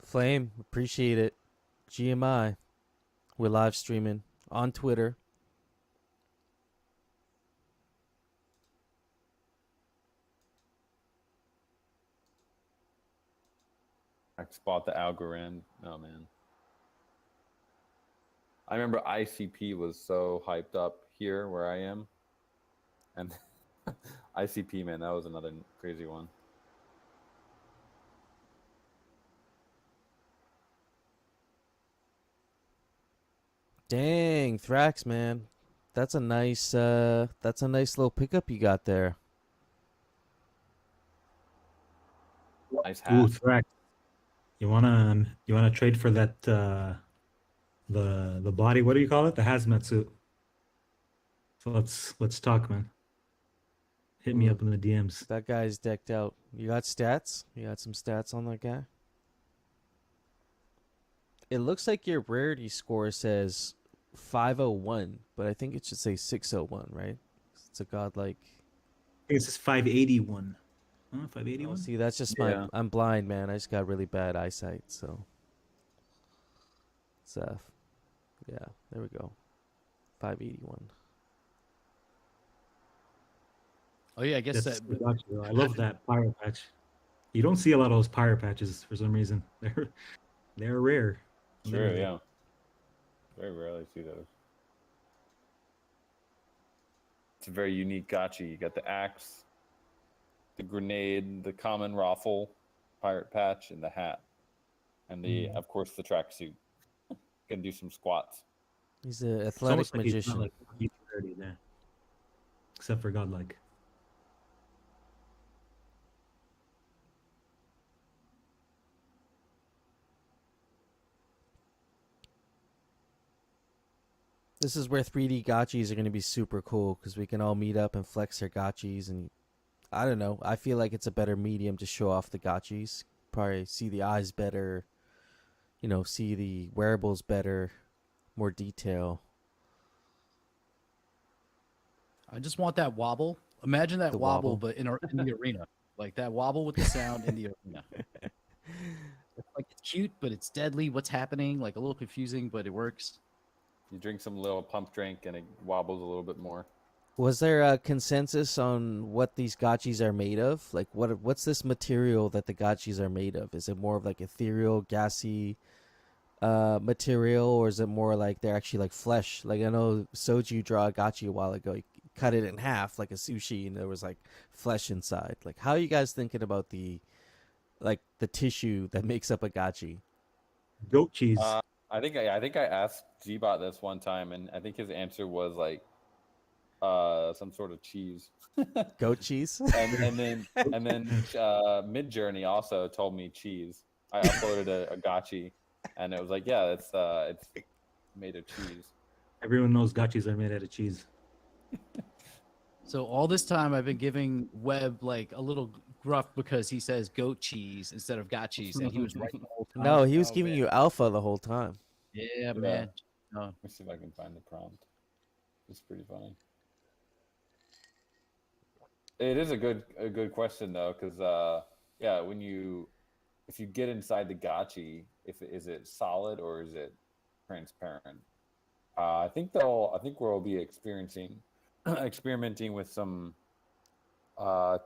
Flame, appreciate it. GMI. We're live streaming on Twitter. I bought the Algorand. Oh man. I remember ICP was so hyped up here where I am. And ICP, man, that was another crazy one. Dang, Thrax, man. That's a nice little pickup you got there. Nice hat. Ooh, Thrax. You wanna trade for that the body? What do you call it? The hazmat suit. So let's talk, man. Hit me Ooh. up in the DMs. That guy's decked out. You got stats? You got some stats on that guy? It looks like your rarity score says 501, but I think it should say 601, right? It's a godlike. I think it says 581. Huh? Oh, 581? see, that's just Yeah. I'm blind, man. I just got really bad eyesight, so. It's yeah, there we go. 581. Oh yeah, I guess That's that. Gotchi, I love that pirate patch. You don't see a lot of those pirate patches for some reason. They're rare. True, literally. yeah. Very rarely see those. It's a very unique gotchi. You got the axe, the grenade, the common raffle, pirate patch, and the hat. And the of course the tracksuit. Can do some squats. He's an It's athletic almost like he's magician. not like he's rarity there. Except for godlike. This is where 3D gotchis are going to be super cool because we can all meet up and flex our gotchis. And I don't know. I feel like it's a better medium to show off the gotchis. Probably see the eyes better. See the wearables better. More detail. I just want that wobble. Imagine that The wobble, wobble. but in the arena, like that wobble with the sound in the arena. It's like it's cute, but it's deadly. What's happening? Like a little confusing, but it works. You drink some little pump drink and it wobbles a little bit more. Was there a consensus on what these gotchis are made of? Like, what's this material that the gotchis are made of? Is it more of like ethereal, gassy material, or is it more like they're actually like flesh? Like I know Soju drew a gotchi a while ago. He cut it in half like a sushi, and there was like flesh inside. Like, how are you guys thinking about the tissue that makes up a gotchi? Goat cheese. I think I asked Gbot this one time, and I think his answer was like some sort of cheese. Goat cheese? and then Mid Journey also told me cheese. I uploaded a gotchi, and it was like, yeah, it's made of cheese. Everyone knows gotchis are made out of cheese. So all this time I've been giving Webb like a little gruff because he says goat cheese instead of got cheese, and he was right the whole time. No, he was Oh, giving man. you alpha the whole time. Yeah, man. No. Let me see if I can find the prompt. It's pretty funny. It is a good question though, because yeah, if you get inside the gotchi, is it solid or is it transparent? I think we'll be experimenting with some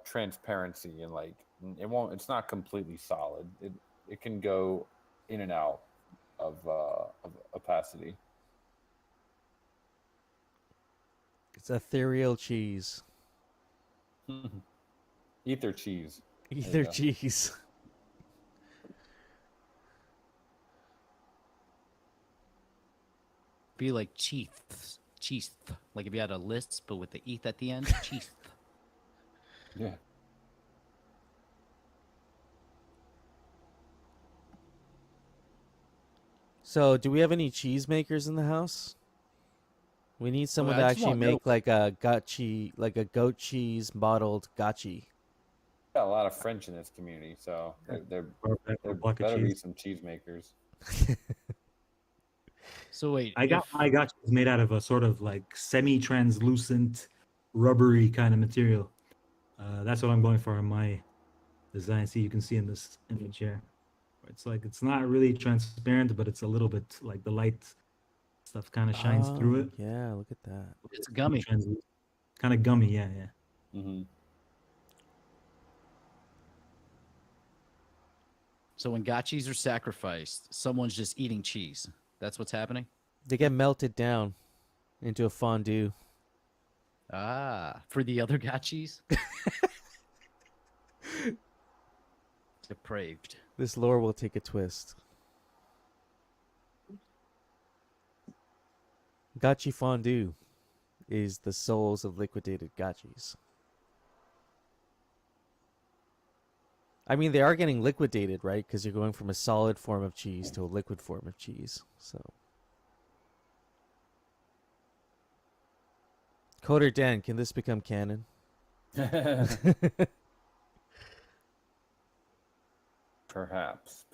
transparency, and like it's not completely solid. It can go in and out of opacity. It's ethereal cheese. Ether cheese. Ether cheese. Be like cheese. Cheese. Like if you had a list, but with the eth at the end. Cheese. Yeah. So, do we have any cheese makers in the house? We need someone to I just actually want milk. make like a gotchi, like a goat cheese modeled gotchi. Got a lot of French in this community, so there block of better be cheese. some cheese makers. So wait, I got if- my gotcha is made out of a sort of like semi-translucent, rubbery kind of material. That's what I'm going for in my design. See, you can see in this image here. It's like it's not really transparent, but it's a little bit like the light stuff kind of shines through it. Yeah, look at that. it's gummy. Kind of gummy, yeah, yeah. Mm-hmm. So when gotchis are sacrificed, someone's just eating cheese. That's what's happening. They get melted down into a fondue. Ah, for the other gotchis. Depraved. This lore will take a twist. Gotchi fondue is the souls of liquidated gotchis. I mean, they are getting liquidated, right? Because you're going from a solid form of cheese to a liquid form of cheese. So, Coder Dan, can this become canon? Perhaps.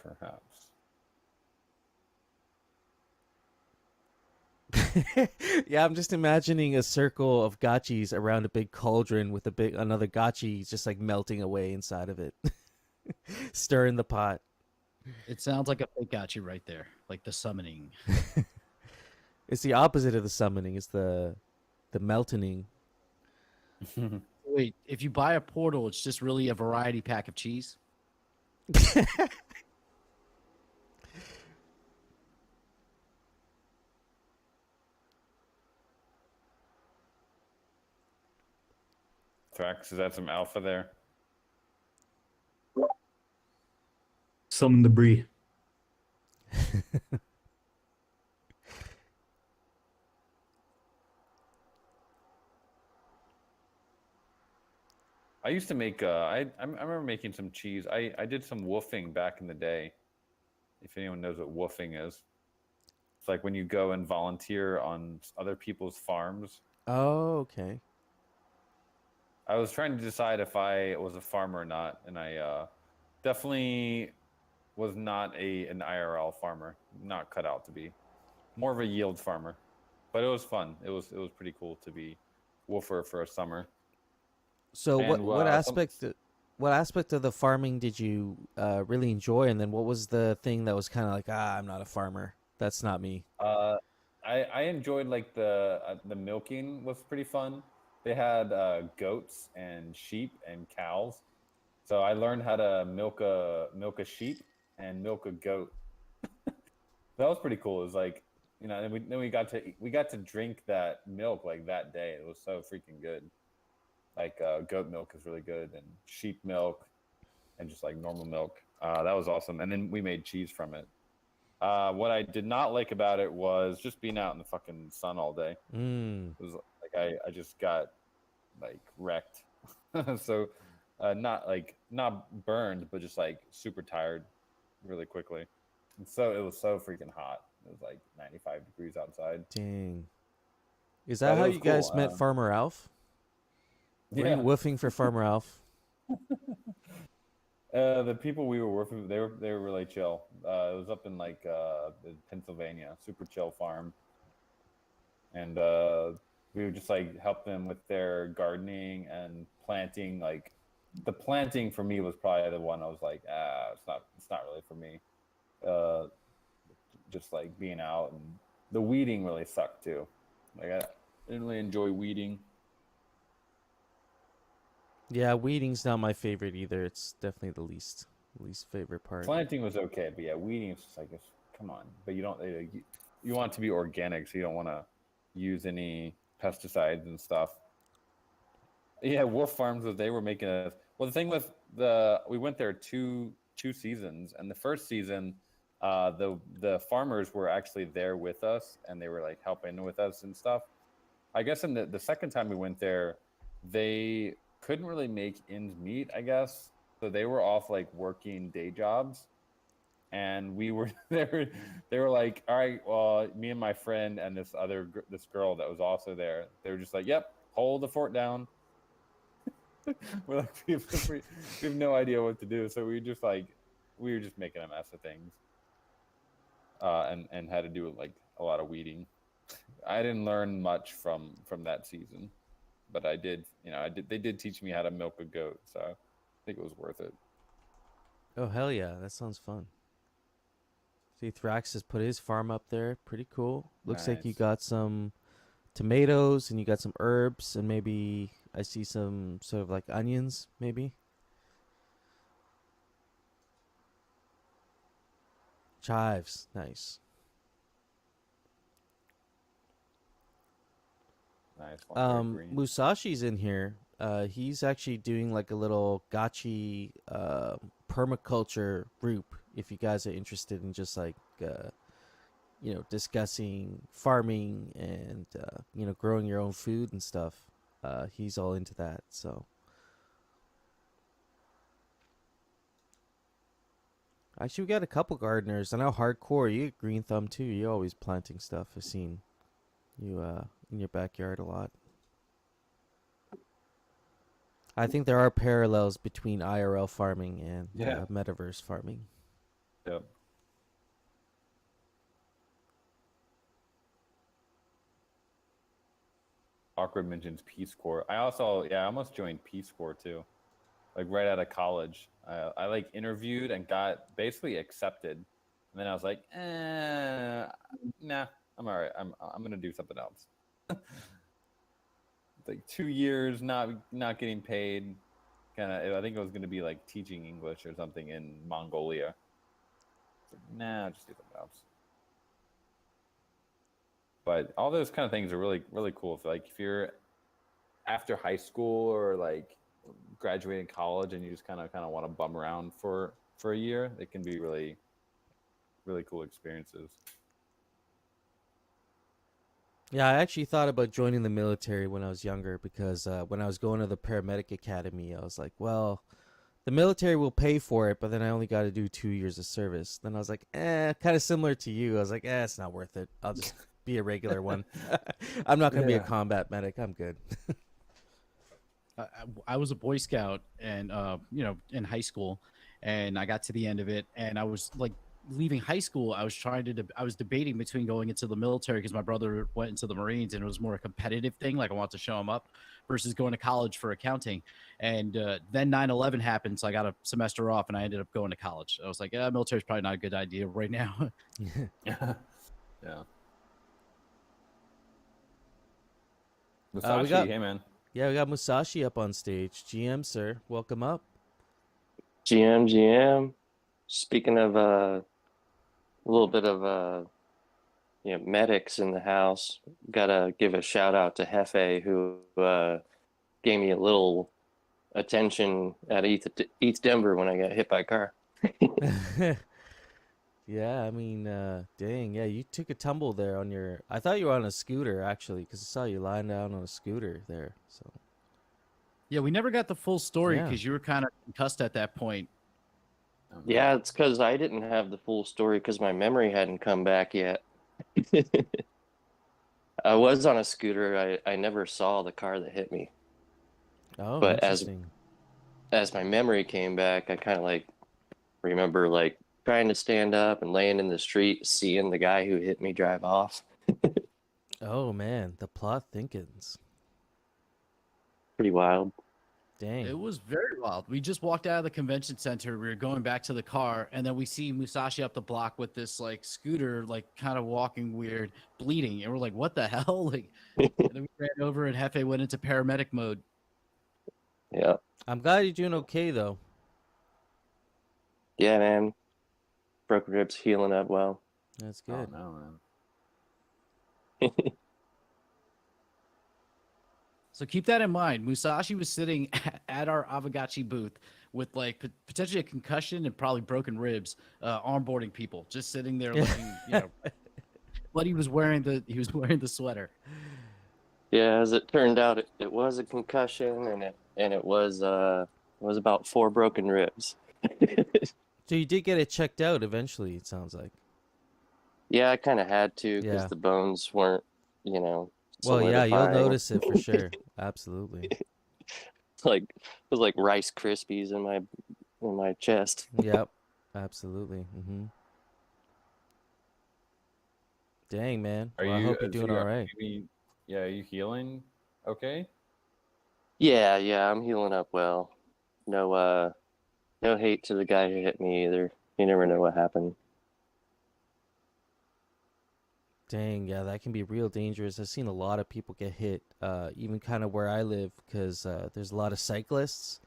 Yeah, I'm just imagining a circle of gotchis around a big cauldron with another gotchi just like melting away inside of it. Stir in the pot. It sounds like a fake gotchi right there, like the summoning. It's the opposite of the summoning. It's the melting. Wait, if you buy a portal, it's just really a variety pack of cheese. Trax, is that some alpha there? Some debris. I used to make. I remember making some cheese. I did some woofing back in the day. If anyone knows what woofing is, it's like when you go and volunteer on other people's farms. Oh, okay. I was trying to decide if I was a farmer or not, and I definitely was not an IRL farmer. Not cut out to be. More of a yield farmer, but it was fun. It was pretty cool to be woofer for a summer. So And, what aspect of the farming did you really enjoy, and then what was the thing that was kind of like, I'm not a farmer. That's not me. I enjoyed like the milking was pretty fun. They had goats and sheep and cows, so I learned how to milk a sheep and milk a goat. That was pretty cool. It was like, and we got to drink that milk like that day. It was so freaking good. Like goat milk is really good, and sheep milk, and just like normal milk. That was awesome. And then we made cheese from it. What I did not like about it was just being out in the fucking sun all day. Mm. It was like I just got like wrecked. So not burned, but just like super tired really quickly. And so it was so freaking hot. It was like 95 degrees outside. Dang. Is Yeah, that it how was you guys cool. met Farmer Alf? Were you Yeah. woofing for Farmer Alf? The people we were working with, they were really chill. It was up in like Pennsylvania, super chill farm, and we would just like help them with their gardening and planting. Like the planting for me was probably the one I was like, it's not really for me. Uh, just like being out, and the weeding really sucked too. Like I didn't really enjoy weeding. Yeah, weeding's not my favorite either. It's definitely the least favorite part. Planting was okay, but yeah, weeding is just like, come on. But you don't, you want it to be organic, so you don't want to use any pesticides and stuff. Yeah, Wolf Farms was they were making us. Well, the thing with we went there two seasons, and the first season, the farmers were actually there with us, and they were like helping with us and stuff. I guess in the second time we went there, they couldn't really make ends meet, I guess. So they were off like working day jobs, and we were there. They were like, "All right, well, me and my friend and this girl that was also there, they were just like, yep, hold the fort down." We're like, we have no idea what to do, so we were just making a mess of things, and had to do like a lot of weeding. I didn't learn much from that season, but I did. They did teach me how to milk a goat, so I think it was worth it. Oh hell yeah, that sounds fun. See, Thrax has put his farm up there. Pretty cool. Looks like you Nice. got some tomatoes and you got some herbs and maybe I see some sort of like onions, maybe. Chives, nice. Nice one. Very green. Musashi's in here. He's actually doing like a little gotchi permaculture group. If you guys are interested in just like discussing farming and growing your own food and stuff, he's all into that. So actually, we got a couple gardeners. I know hardcore. You get Green Thumb too. You're always planting stuff. I've seen you in your backyard a lot. I think there are parallels between IRL farming and metaverse farming. Yep. Awkward mentions Peace Corps. I almost joined Peace Corps too, like right out of college. I like interviewed and got basically accepted, and then I was like, nah, I'm all right. I'm gonna do something else. Like 2 years not getting paid. I think it was gonna be like teaching English or something in Mongolia. Like, nah, I'll just do something else. But all those kind of things are really, really cool. If you're after high school or like graduating college and you just kind of want to bum around for a year, it can be really, really cool experiences. Yeah, I actually thought about joining the military when I was younger because when I was going to the paramedic academy, I was like, well, the military will pay for it, but then I only got to do 2 years of service. Then I was like, kind of similar to you. I was like, it's not worth it. I'll just be a regular one. I'm not going to be a combat medic. I'm good. I was a Boy Scout and in high school, and I got to the end of it, and I was like leaving high school. I was debating between going into the military because my brother went into the Marines and it was more a competitive thing, like I wanted to show him up, versus going to college for accounting. And then 9/11 happened, so I got a semester off and I ended up going to college. I was like, military's probably not a good idea right now. Yeah. We Musashi, got- hey man. Yeah, we got Musashi up on stage. GM, sir, welcome up. GM. Speaking of a little bit of medics in the house, gotta give a shout out to Hefe, who gave me a little attention at East Denver when I got hit by a car. Yeah, I mean, dang, yeah, you took a tumble there on your. I thought you were on a scooter actually, because I saw you lying down on a scooter there. So. Yeah, we never got the full story Yeah. because you were kind of concussed at that point. Yeah, it's because I didn't have the full story because my memory hadn't come back yet. I was on a scooter. I never saw the car that hit me. Oh, But interesting. as my memory came back, I kind of like remember like trying to stand up and laying in the street, seeing the guy who hit me drive off. Oh man, the plot thinkins. Pretty wild. Dang. It was very wild. We just walked out of the convention center. We were going back to the car, and then we see Musashi up the block with this like scooter, like kind of walking weird, bleeding, and we're like, "What the hell?" Like, and then we ran over, and Hefe went into paramedic mode. Yeah. I'm glad you're doing okay though. Yeah, man. Broken ribs healing up well. That's Oh good. no, man. So keep that in mind. Musashi was sitting at our Aavegotchi booth with like potentially a concussion and probably broken ribs, onboarding people, just sitting there looking, but he was wearing the sweater. Yeah, as it turned out, it was a concussion, and it was about 4 broken ribs. So you did get it checked out eventually, it sounds like. Yeah, I kind of had to because Yeah. the bones weren't, Well, yeah, you'll solidifying. notice it for sure. Absolutely. It was like Rice Krispies in my chest. Yep. Absolutely. Dang, man. Are Well, I you? hope you're doing all right. Yeah, are you healing? Okay. Yeah, I'm healing up well. No hate to the guy who hit me either. You never know what happened. Dang, yeah, that can be real dangerous. I've seen a lot of people get hit, even kind of where I live, because there's a lot of cyclists,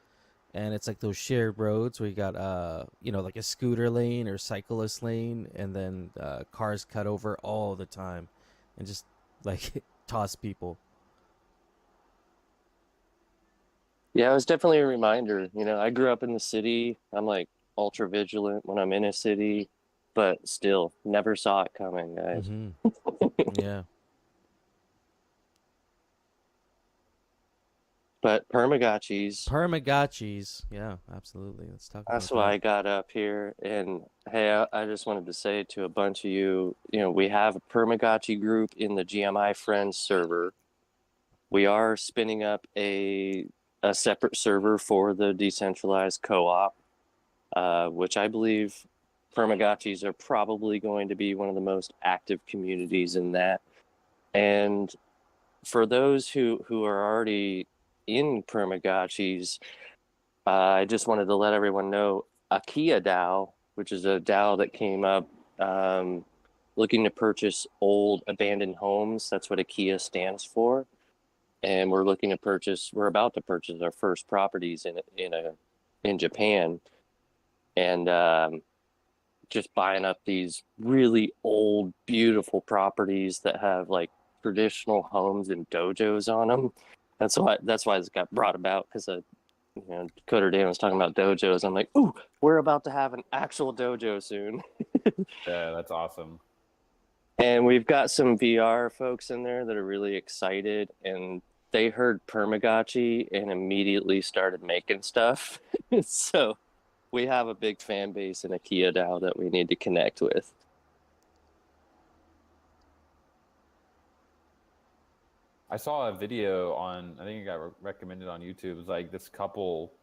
and it's like those shared roads where you got, like a scooter lane or cyclist lane, and then cars cut over all the time, and just like toss people. Yeah, it was definitely a reminder. I grew up in the city. I'm like ultra vigilant when I'm in a city, but still never saw it coming, guys. Yeah. But Permagotchis, Yeah, absolutely. Let's talk about that's that. why I got up here. And hey, I just wanted to say to a bunch of you, we have a Permagotchi group in the GMI Friends server. We are spinning up a separate server for the decentralized co-op, which I believe Permagotchis are probably going to be one of the most active communities in that. And for those who are already in Permagotchis, I just wanted to let everyone know Akia DAO, which is a DAO that came up looking to purchase old abandoned homes. That's what Akia stands for. And we're about to purchase our first properties in Japan, and just buying up these really old, beautiful properties that have like traditional homes and dojos on them. That's why this got brought about, because Dakota Dan was talking about dojos. I'm like, ooh, we're about to have an actual dojo soon. Yeah, that's awesome. And we've got some VR folks in there that are really excited, and they heard Permagotchi and immediately started making stuff. So we have a big fan base in Akia DAO that we need to connect with. I saw a video I think it got recommended on YouTube. It was like this couple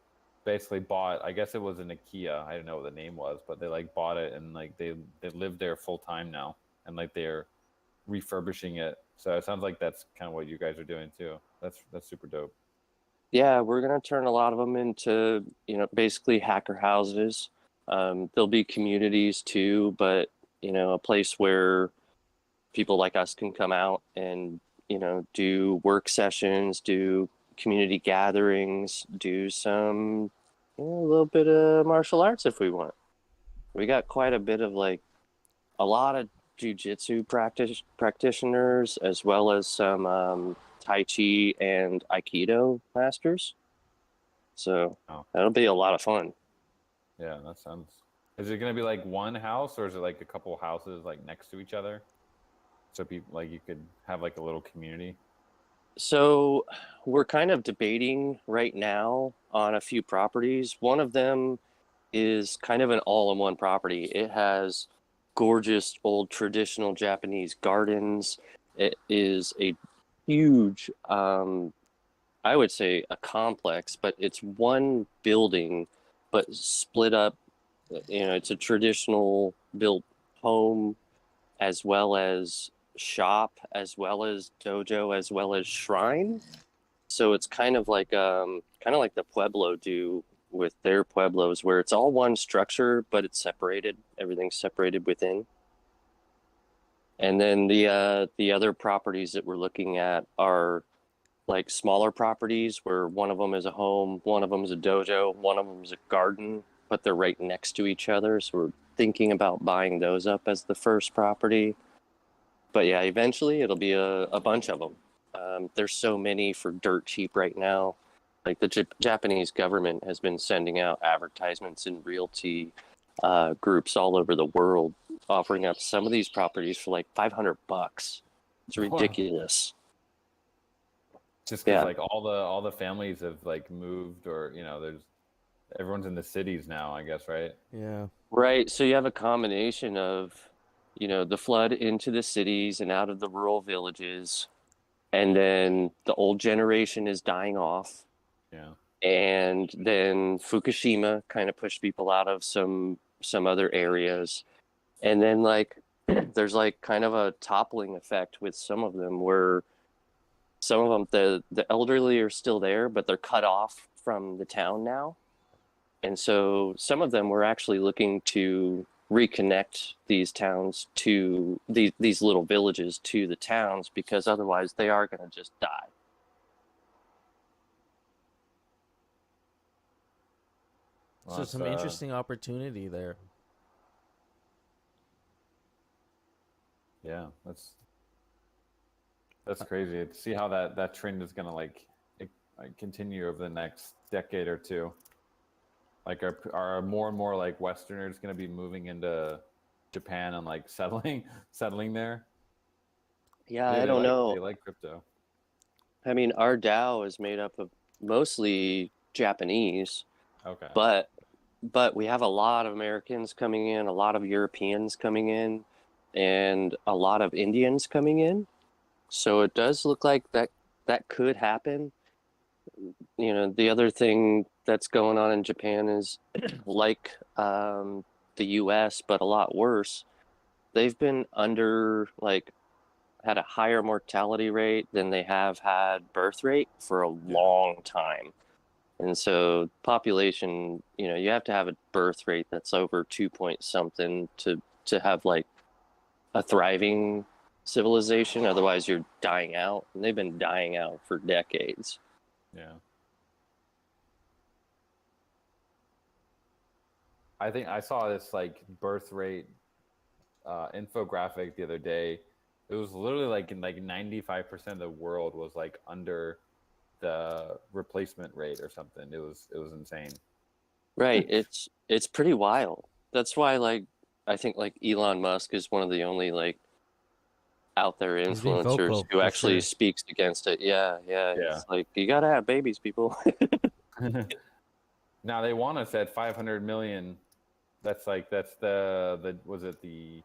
basically bought, I guess it was an IKEA. I don't know what the name was, but they like bought it, and like they live there full time now, and like they're refurbishing it. So it sounds like that's kind of what you guys are doing too. That's super dope. Yeah, we're going to turn a lot of them into, basically hacker houses. There'll be communities too, but, a place where people like us can come out and, do work sessions, do community gatherings, do some, a little bit of martial arts if we want. We got quite a bit of a lot of jiu-jitsu practitioners, as well as some Tai Chi and Aikido masters. So that'll be a lot of fun. Yeah, that sounds. Is it going to be like one house, or is it like a couple houses like next to each other? So people like you could have like a little community. So we're kind of debating right now on a few properties. One of them is kind of an all-in-one property. It has gorgeous old traditional Japanese gardens. It is a huge, I would say a complex, but it's one building, but split up. It's a traditional built home, as well as shop as well as dojo as well as shrine. So it's kind of like the Pueblo do with their pueblos, where it's all one structure but it's separated. Everything's separated within. And then the other properties that we're looking at are like smaller properties where one of them is a home, one of them is a dojo, one of them is a garden, but they're right next to each other. So we're thinking about buying those up as the first property. But yeah, eventually it'll be a bunch of them. There's so many for dirt cheap right now. Like the Japanese government has been sending out advertisements in realty groups all over the world, offering up some of these properties for like $500. It's ridiculous. Just because like all the families have like moved, or everyone's in the cities now, I guess, right? Yeah. Right. So you have a combination of, the flood into the cities and out of the rural villages, and then the old generation is dying off. Yeah. And then Fukushima kind of pushed people out of some other areas. And then like there's like kind of a toppling effect with some of them, where some of them, the elderly are still there, but they're cut off from the town now. And so some of them were actually looking to reconnect these towns to these little villages to the towns, because otherwise they are going to just die. So some interesting opportunity there. Yeah, that's crazy to see how that trend is gonna like continue over the next decade or two. Like, are more and more like Westerners gonna be moving into Japan and like settling there? Yeah, I don't know. They like crypto. I mean, our DAO is made up of mostly Japanese. Okay. But we have a lot of Americans coming in, a lot of Europeans coming in, and a lot of Indians coming in. So it does look like that could happen. The other thing that's going on in Japan is like the US, but a lot worse. They've been had a higher mortality rate than they have had birth rate for a long time. And so population, you have to have a birth rate that's over 2 point something to have like a thriving civilization. Otherwise you're dying out, and they've been dying out for decades. Yeah. I think I saw this like birth rate infographic the other day. It was literally like 95% of the world was like under the replacement rate or something. It was insane. Right. It's pretty wild. That's why I think like Elon Musk is one of the only like out there He's being influencers vocal, who for actually sure. speaks against it. Yeah. It's like, you gotta have babies, people. Now they want us at 500 million. That's the was it the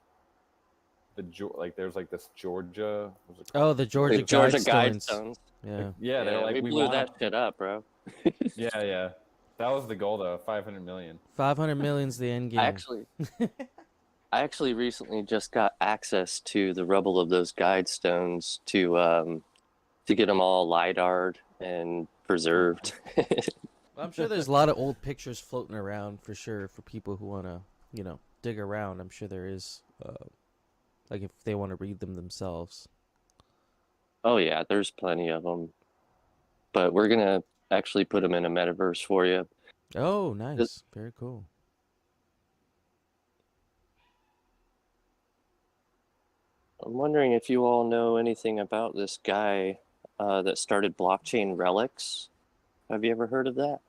like there's like this Georgia. Oh, the Georgia The Georgia Guidestones. Guidestones. Yeah. Yeah, they're like we blew want that shit up, bro. Yeah. That was the goal though, 500 million. 500 million's the end game. I actually recently just got access to the rubble of those Guidestones to get them all LiDAR'd and preserved. I'm sure there's a lot of old pictures floating around for sure for people who want to, dig around. I'm sure there is, like if they want to read them themselves. Oh yeah, there's plenty of them. But we're going to actually put them in a metaverse for you. Oh, nice. Very cool. I'm wondering if you all know anything about this guy that started Blockchain Relics. Have you ever heard of that?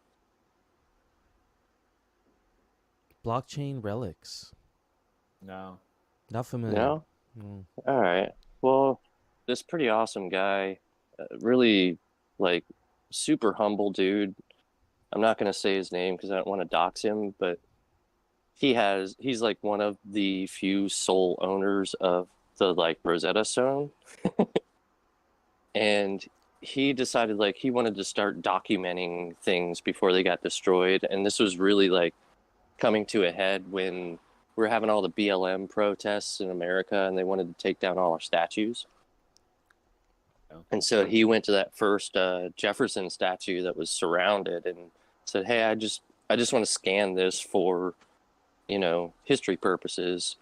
Blockchain Relics. No. Not familiar. No? Mm. All right. Well, this pretty awesome guy, really like super humble dude. I'm not going to say his name because I don't want to dox him, but he's like one of the few sole owners of the like Rosetta Stone. And he decided like he wanted to start documenting things before they got destroyed. And this was really like coming to a head when we're having all the BLM protests in America, and they wanted to take down all our statues. Yeah. And so he went to that first Jefferson statue that was surrounded and said, "Hey, I just want to scan this for, you know, history purposes."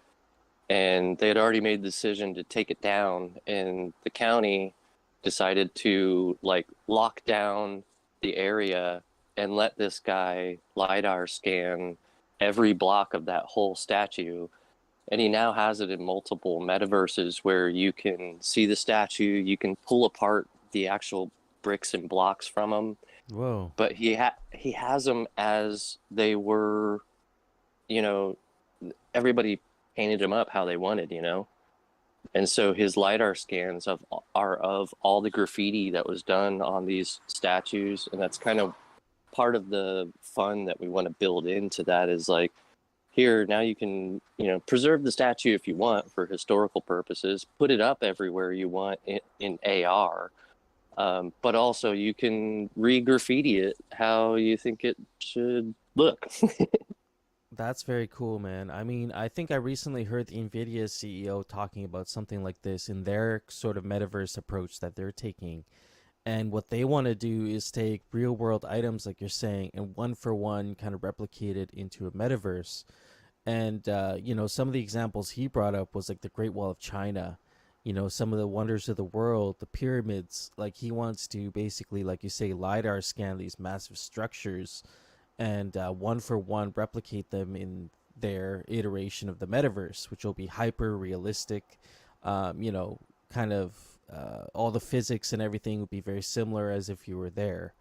And they had already made the decision to take it down, and the county decided to like lock down the area and let this guy LiDAR scan every block of that whole statue. And he now has it in multiple metaverses where you can see the statue, you can pull apart the actual bricks and blocks from them, Whoa. but he has them as they were, you know, everybody painted them up how they wanted, you know. And so his LiDAR scans are of all the graffiti that was done on these statues, and that's kind of part of the fun that we want to build into that is like, here, now you can, you know, preserve the statue if you want for historical purposes, put it up everywhere you want in AR, but also you can re-graffiti it how you think it should look. That's very cool, man. I mean, I think I recently heard the NVIDIA CEO talking about something like this in their sort of metaverse approach that they're taking. And what they want to do is take real world items, like you're saying, and one for one kind of replicate it into a metaverse. And, you know, some of the examples he brought up was like the Great Wall of China, you know, some of the wonders of the world, the pyramids. Like he wants to basically, like you say, LiDAR scan these massive structures and one for one replicate them in their iteration of the metaverse, which will be hyper realistic. You know, kind of all the physics and everything would be very similar as if you were there.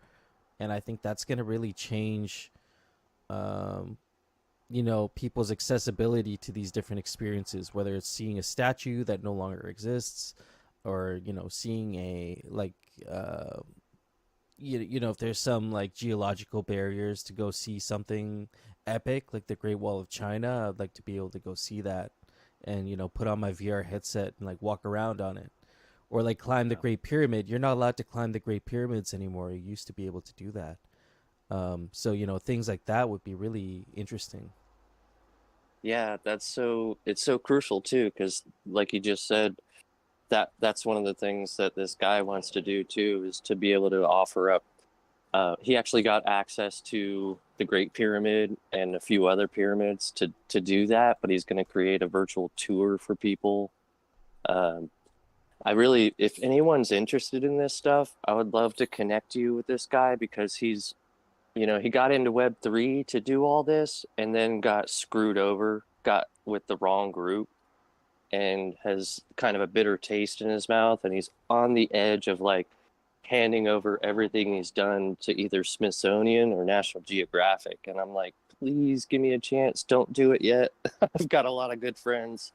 And I think that's going to really change, you know, people's accessibility to these different experiences, whether it's seeing a statue that no longer exists or, you know, seeing a like, you know, if there's some like geological barriers to go see something epic like the Great Wall of China, I'd like to be able to go see that and, you know, put on my VR headset and like walk around on it. Or like climb the Great Pyramid. You're not allowed to climb the Great Pyramids anymore. You used to be able to do that. So, you know, things like that would be really interesting. Yeah, it's so crucial too, because like you just said, that's one of the things that this guy wants to do too, is to be able to offer up. He actually got access to the Great Pyramid and a few other pyramids to do that, but he's going to create a virtual tour for people. If anyone's interested in this stuff, I would love to connect you with this guy because he's, you know, he got into Web3 to do all this and then got screwed over, got with the wrong group, and has kind of a bitter taste in his mouth. And he's on the edge of like handing over everything he's done to either Smithsonian or National Geographic. And I'm like, please give me a chance. Don't do it yet. I've got a lot of good friends.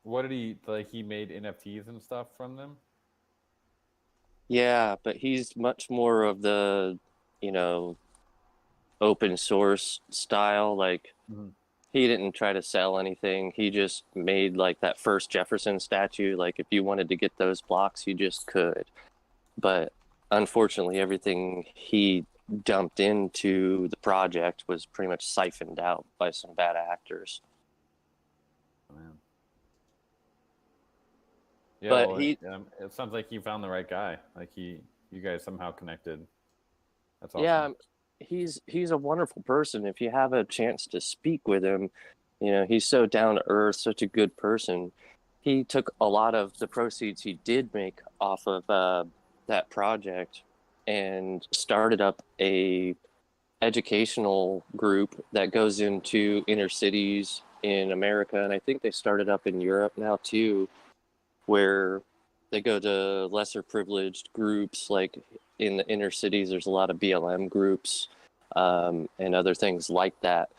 What did he like? He made NFTs and stuff from them. Yeah, but he's much more of the, you know, open source style. Like he didn't try to sell anything. He just made like that first Jefferson statue. Like if you wanted to get those blocks, you just could. But unfortunately, everything he dumped into the project was pretty much siphoned out by some bad actors. Oh, man. Yeah, But well, he, it sounds like you found the right guy. Like you guys somehow connected. That's awesome. yeah, he's a wonderful person. If you have a chance to speak with him, you know, he's so down to earth, such a good person. He took a lot of the proceeds he did make off of that project and started up a educational group that goes into inner cities in America, and I think they started up in Europe now too, where they go to lesser privileged groups. Like in the inner cities, there's a lot of BLM groups and other things like that.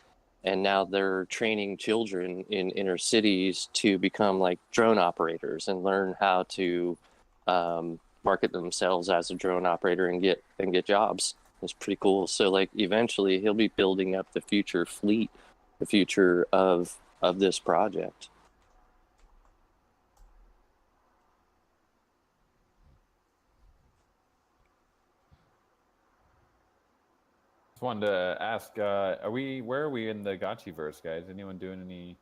And now they're training children in inner cities to become like drone operators and learn how to market themselves as a drone operator and get jobs. It's pretty cool. So like eventually he'll be building up the future fleet, the future of this project. wanted to ask, where are we in the Gotchiverse, guys? Anyone doing any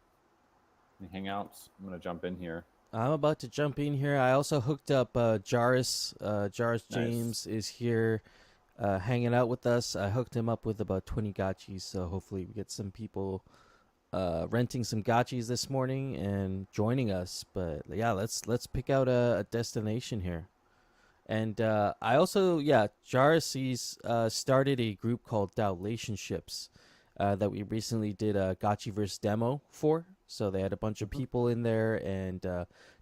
hangouts? I'm gonna jump in here. I'm about to jump in here. I also hooked up Jaris. Jaris Nice. James is here hanging out with us. I hooked him up with about 20 gotchis, so hopefully we get some people renting some gotchis this morning and joining us. But yeah, let's pick out a destination here. And I also, Jaris, he's started a group called Relationships that we recently did a Gotchiverse demo for. So they had a bunch of people in there and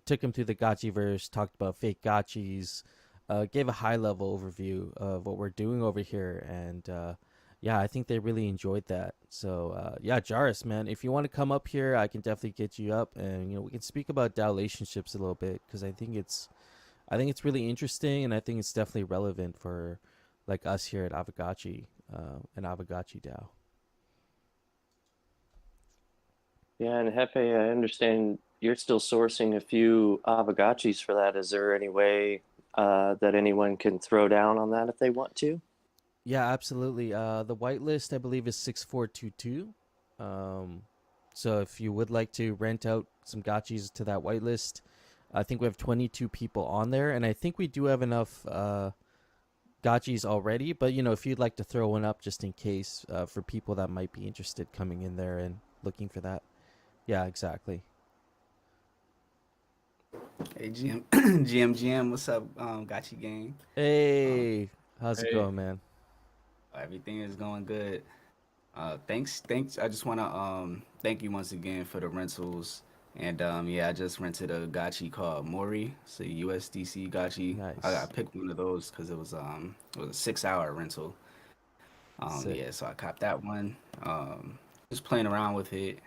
took them through the Gotchiverse, talked about fake gotchis, gave a high-level overview of what we're doing over here. And I think they really enjoyed that. So Jaris, man, if you want to come up here, I can definitely get you up, and we can speak about Relationships a little bit, because I think it's really interesting, and I think it's definitely relevant for like us here at Aavegotchi and Aavegotchi DAO. Yeah, and Hefe, I understand you're still sourcing a few Aavegotchis for that. Is there any way that anyone can throw down on that if they want to? Yeah, absolutely. The whitelist, I believe, is 6422. So if you would like to rent out some gotchis to that whitelist, I think we have 22 people on there, and I think we do have enough gotchis already. But if you'd like to throw one up just in case for people that might be interested coming in there and looking for that. Yeah, exactly. Hey, GM, what's up, Gotchigang? Hey, how's it Hey. going, man? Everything is going good. Thanks. I just want to thank you once again for the rentals. And I just rented a gotchi called Mori. It's a USDC gotchi. Nice. I picked one of those because it was a 6-hour rental. Sick. So I copped that one. Just playing around with it.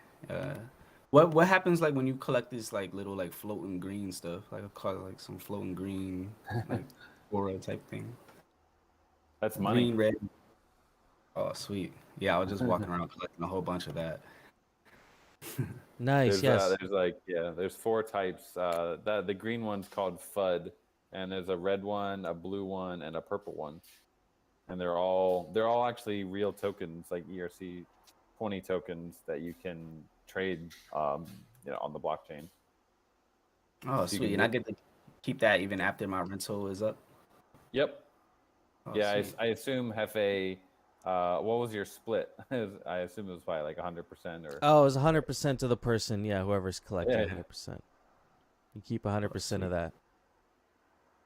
What happens like when you collect this like little like floating green stuff? Like I call it like some floating green like aura type thing. That's money. Green, red. Oh, sweet. Yeah, I was just walking around collecting a whole bunch of that. Nice. Yes. There's 4 types. The green one's called FUD, and there's a red one, a blue one, and a purple one. And they're all actually real tokens, like ERC 20 tokens that you can trade on the blockchain. Oh, So you sweet. can And I get to keep that even after my rental is up. Yep. Oh, Yeah, sweet. I assume Hefe, what was your split? I assume it was probably like 100% or. Oh, it was 100% to the person. Yeah, whoever's collecting Yeah. 100%. You keep 100% of that.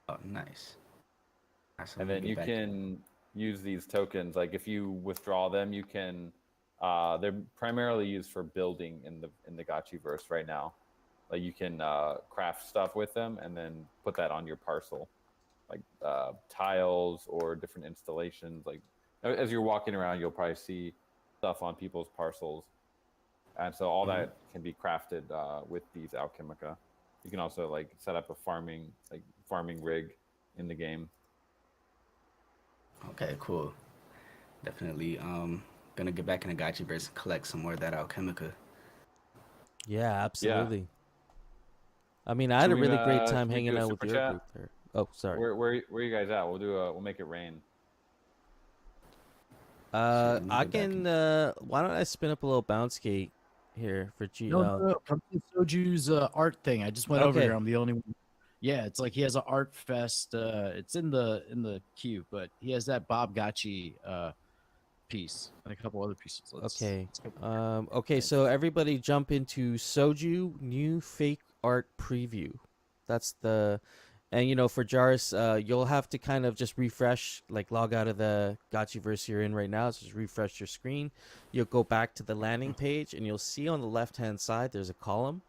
Oh, nice. Alright, so And let me then get you back- can use these tokens. Like if you withdraw them, you can. They're primarily used for building in the Gotchiverse right now. Like you can craft stuff with them and then put that on your parcel, like tiles or different installations. Like as you're walking around, you'll probably see stuff on people's parcels, and so all that can be crafted with these Alchemica. You can also like set up a farming rig in the game. Okay, cool. Definitely gonna get back in the Gotchiverse and collect some more of that Alchemica. Yeah, absolutely. I mean, I had a Should we, really great time should we hanging do a out with super your chat? group there. Oh, sorry. Where you guys at? We'll make it rain. let me I get back in. can. Why don't I spin up a little bounce skate here for G? No, from Soju's art thing. I just went over Okay. here. I'm the only one. Yeah, it's like he has an art fest. It's in the queue, but he has that Bob Gotchi piece and a couple other pieces. Okay. let's go. Okay, so everybody jump into Soju new fake art preview. That's the, and for Jaris, you'll have to kind of just refresh, like log out of the Gotchiverse you're in right now. So just refresh your screen. You'll go back to the landing page, and you'll see on the left-hand side there's a column,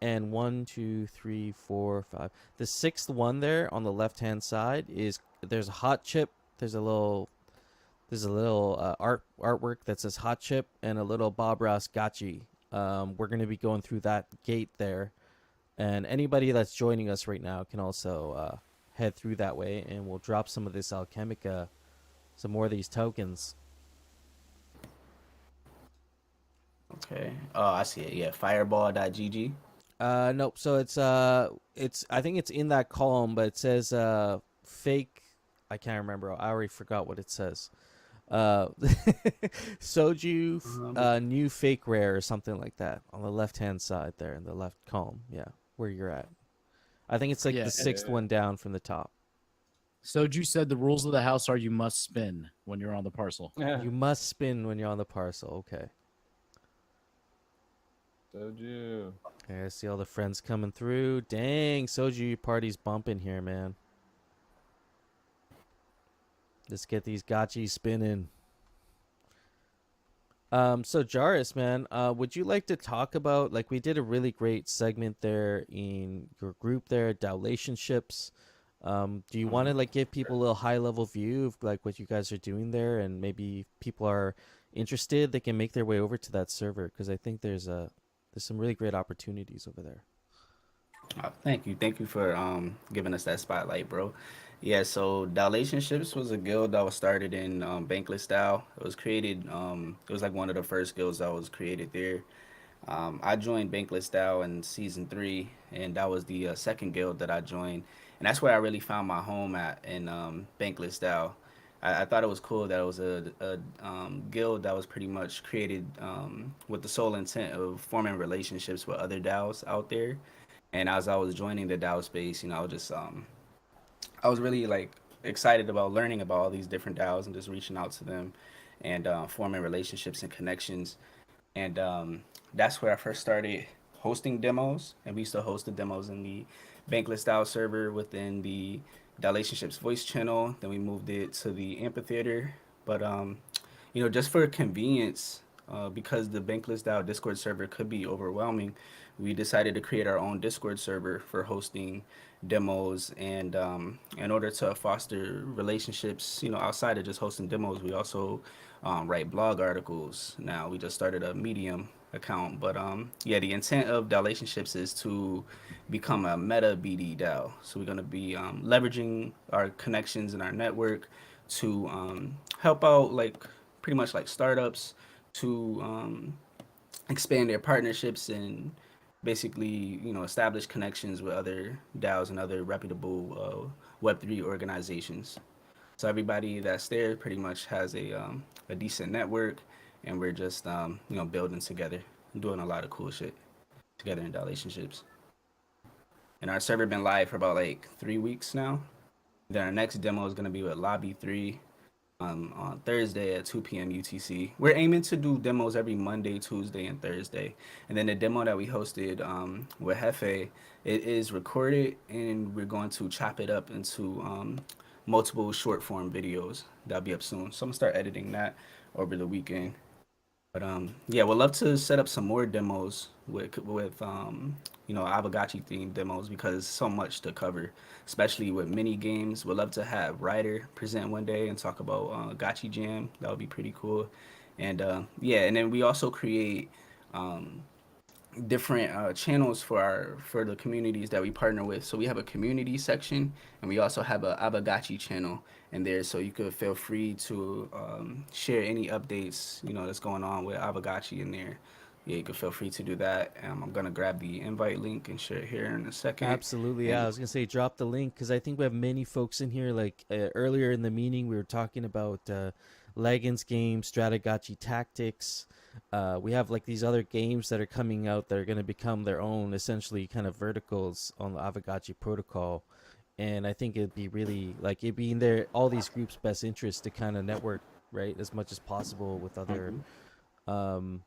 and 1, 2, 3, 4, 5. The 6th one there on the left-hand side is there's a hot chip. There's a little artwork that says hot chip and a little Bob Ross Gotchi. We're going to be going through that gate there, and anybody that's joining us right now can also head through that way, and we'll drop some of this Alchemica, some more of these tokens. Okay. Oh, I see it. Yeah, fireball.gg. Nope. So it's I think it's in that column, but it says fake. I can't remember. I already forgot what it says. Uh, Soju, Um, new fake rare or something like that on the left hand side there in the left column. Yeah, where you're at. I think it's like Yeah. the sixth one down from the top. Soju said the rules of the house are you must spin when you're on the parcel. Yeah. You must spin when you're on the parcel. Okay. Soju. Okay, I see all the friends coming through. Dang, Soju, your party's bumping here, man. Let's get these gotchis spinning. So Jairus, man, would you like to talk about, like, we did a really great segment there in your group there, relationships. Do you want to like give people a little high level view of like what you guys are doing there, and maybe if people are interested, they can make their way over to that server because I think there's some really great opportunities over there. Thank you for giving us that spotlight, bro. Yeah, so Relationships was a guild that was started in Bankless style. It was created. It was like one of the first guilds that was created there. I joined Bankless Style in season 3, and that was the second guild that I joined, and that's where I really found my home at in Bankless Style. I thought it was cool that it was a guild that was pretty much created with the sole intent of forming relationships with other DAOs out there. And as I was joining the DAO space, you know, I was really like excited about learning about all these different DAOs and just reaching out to them and forming relationships and connections. And that's where I first started hosting demos. And we used to host the demos in the Bankless style server within the Relationships voice channel. Then we moved it to the amphitheater. But you know, just for convenience, because the Bankless style Discord server could be overwhelming, we decided to create our own Discord server for hosting demos. And in order to foster relationships, you know, outside of just hosting demos, we also write blog articles. Now we just started a Medium account, but yeah, the intent of Relationships is to become a meta BD DAO. So we're gonna be leveraging our connections and our network to help out like pretty much like startups to expand their partnerships and basically, you know, establish connections with other DAOs and other reputable Web3 organizations. So everybody that's there pretty much has a decent network, and we're just you know, building together, and doing a lot of cool shit together in Relationships. And our server been live for about like 3 weeks now. Then our next demo is gonna be with Lobby 3 on Thursday at 2 p.m. UTC. We're aiming to do demos every Monday, Tuesday, and Thursday. And then the demo that we hosted with Hefe, it is recorded, and we're going to chop it up into multiple short form videos. That'll be up soon. So I'm gonna start editing that over the weekend. But yeah, we'd love to set up some more demos with you know, Aavegotchi themed demos because there's so much to cover, especially with mini games. We'd love to have Ryder present one day and talk about Gotchigang. That would be pretty cool. And yeah, and then we also create um, different channels for the communities that we partner with. So we have a community section, and we also have a Aavegotchi channel in there. So you could feel free to share any updates, you know, that's going on with Aavegotchi in there. Yeah, you can feel free to do that. I'm gonna grab the invite link and share it here in a second. Absolutely, yeah. And I was gonna say drop the link because I think we have many folks in here. Like earlier in the meeting, we were talking about Leggins games, Strategachi tactics. We have like these other games that are coming out that are gonna become their own, essentially, kind of verticals on the Aavegotchi protocol. And I think it'd be really like it'd be in their all these groups' best interest to kind of network, right, as much as possible with other mhm. um,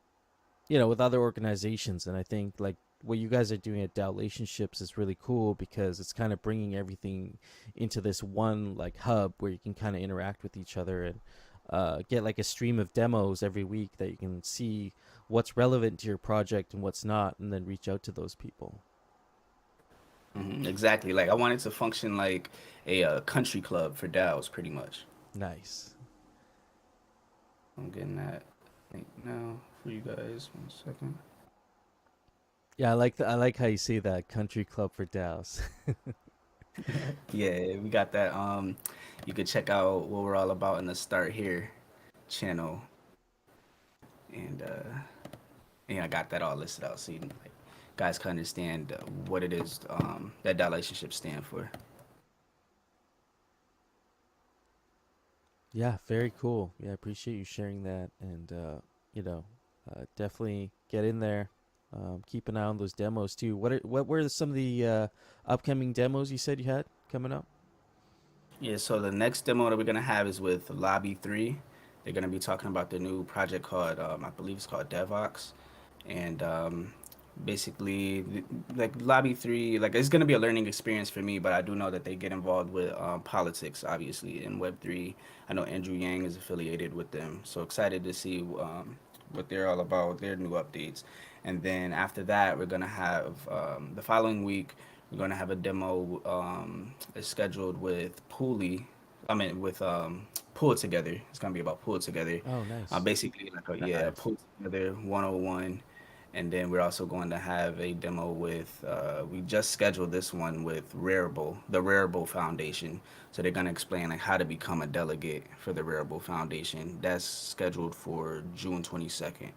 you know, with other organizations. And I think like what you guys are doing at Relationships is really cool because it's kind of bringing everything into this one like hub where you can kind of interact with each other and get like a stream of demos every week that you can see what's relevant to your project and what's not, and then reach out to those people. Exactly. Like I wanted to function like a country club for DAOs, pretty much. Nice. I'm getting that link now for you guys. 1 second. Yeah, I like how you say that, country club for DAOs. Yeah, we got that. You could check out what we're all about in the Start Here channel, and yeah, I got that all listed out so you like, guys can understand what it is that relationships stand for. Yeah, very cool. Yeah, I appreciate you sharing that, and definitely get in there. Keep an eye on those demos too. What were some of the upcoming demos you said you had coming up? Yeah, so the next demo that we're gonna have is with Lobby 3. They're gonna be talking about their new project called, I believe it's called DevOps, and basically, like Lobby 3, like it's gonna be a learning experience for me. But I do know that they get involved with politics, obviously, in Web3. I know Andrew Yang is affiliated with them, so excited to see what they're all about, their new updates. And then after that, we're gonna have the following week. We're gonna have a demo is scheduled with Pooley. I mean, with Pull Together. It's gonna be about Pull Together. Oh, nice. Basically, like a yeah, Nice. Pull Together 101. And then we're also going to have a demo with. We just scheduled this one with Rarible, the Rarible Foundation. So they're gonna explain like how to become a delegate for the Rarible Foundation. That's scheduled for June 22nd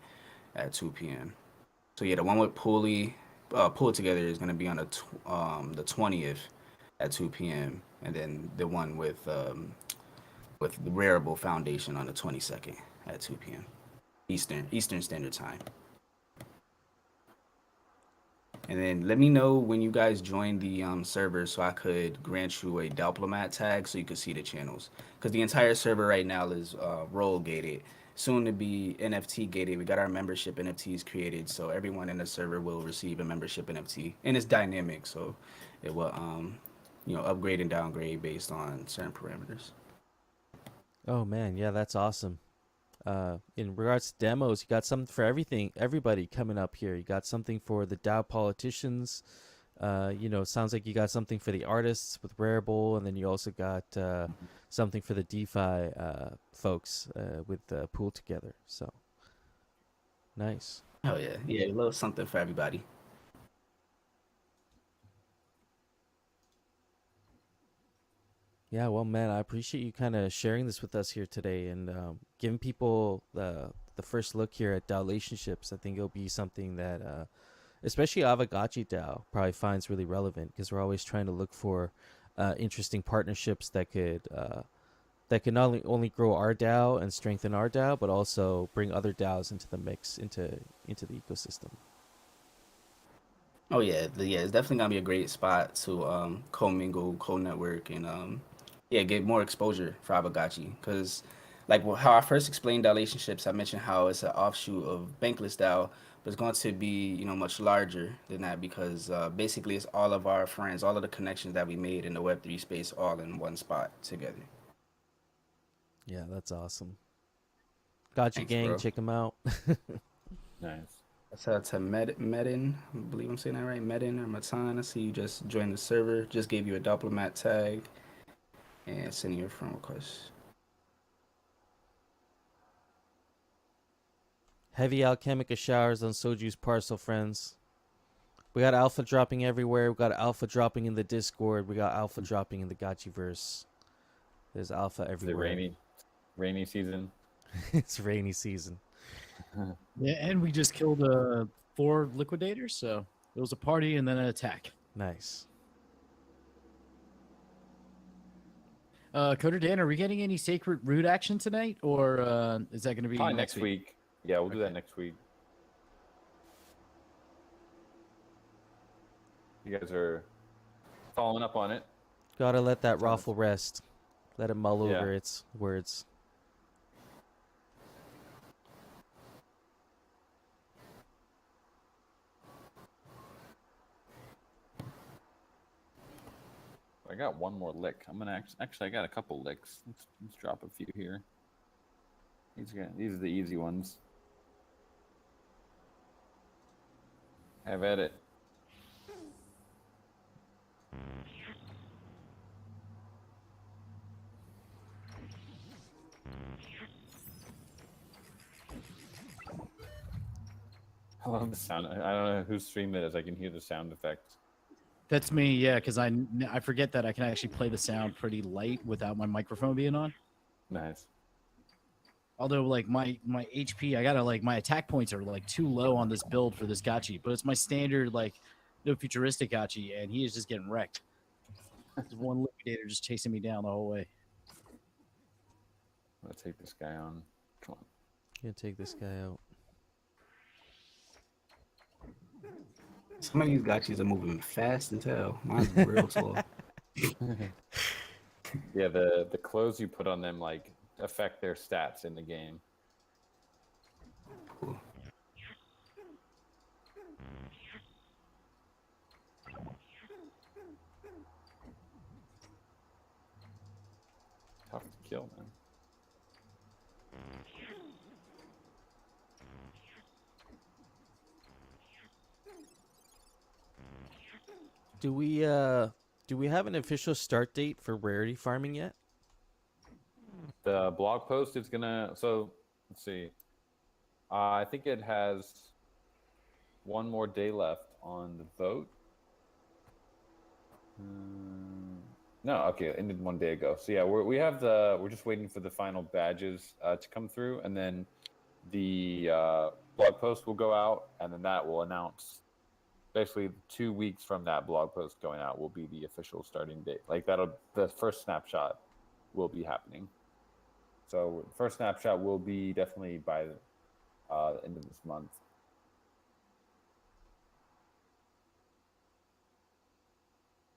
at 2 p.m. So yeah, the one with Pull Together is gonna be on the 20th at 2 p.m. And then the one with the Rarible Foundation on the 22nd at 2 p.m. Eastern Standard Time. And then let me know when you guys join the server so I could grant you a diplomat tag so you could see the channels. Because the entire server right now is role gated, soon to be NFT gated. We got our membership NFTs created, so everyone in the server will receive a membership NFT, and it's dynamic, so it will upgrade and downgrade based on certain parameters. Oh man, yeah, that's awesome. In regards to demos, you got something for everybody coming up here. You got something for the DAO politicians. Sounds like you got something for the artists with Rarible, and then you also got something for the DeFi folks with Pool Together. So nice. Oh yeah, yeah, a little something for everybody. Yeah, well, man, I appreciate you kind of sharing this with us here today and giving people the first look here at DAO relationships. I think it'll be something that, especially Aavegotchi DAO, probably finds really relevant because we're always trying to look for interesting partnerships that can not only grow our DAO and strengthen our DAO, but also bring other DAOs into the mix, into the ecosystem. Oh yeah, it's definitely gonna be a great spot to co-mingle, co-network, and yeah, get more exposure for Aavegotchi. Because like how I first explained relationships, I mentioned how it's an offshoot of Bankless DAO, but it's going to be much larger than that because basically it's all of our friends, all of the connections that we made in the Web3 space, all in one spot together. Yeah, that's awesome. Gotchigang, Bro. check them out. Nice. Shout out to Medin, I believe I'm saying that right, Medin or Matan. I see you just joined the server, just gave you a diplomat tag, and sending your friend request. Heavy Alchemica showers on Soju's parcel, friends. We got alpha dropping everywhere. We got alpha dropping in the Discord. We got alpha dropping in the Gotchiverse. There's alpha Is it everywhere. rainy season? It's rainy season. Yeah, and we just killed 4 liquidators, so it was a party and then an attack. Nice. Coder Dan, are we getting any sacred root action tonight, or is that going to be Probably next week. Yeah, we'll do that next week. You guys are following up on it. Gotta let that raffle rest. Let it mull Yeah. over its words. I got one more lick. I'm gonna actually I got a couple licks. Let's drop a few here. These are the easy ones. Have at it. I love the sound. I don't know whose stream it is. I can hear the sound effects. That's me, yeah, because I forget that I can actually play the sound pretty light without my microphone being on. Nice. Although, like my HP, I gotta like my attack points are like too low on this build for this Gotchi, but it's my standard like no futuristic Gotchi, and he is just getting wrecked. There's one liquidator just chasing me down the whole way. I'm gonna take this guy on. Come on. Gonna take this guy out. Some of these gotchis are moving fast as hell. Mine's real slow. Yeah, the clothes you put on them like affect their stats in the game. Cool. Tough to kill, man. Do we have an official start date for rarity farming yet? The blog post is gonna. So let's see. I think it has one more day left on the vote. No, okay, it ended 1 day ago. So yeah, we're just waiting for the final badges to come through, and then the blog post will go out, and then that will announce. Basically, 2 weeks from that blog post going out will be the official starting date. Like the first snapshot will be happening. So first snapshot will be definitely by the end of this month.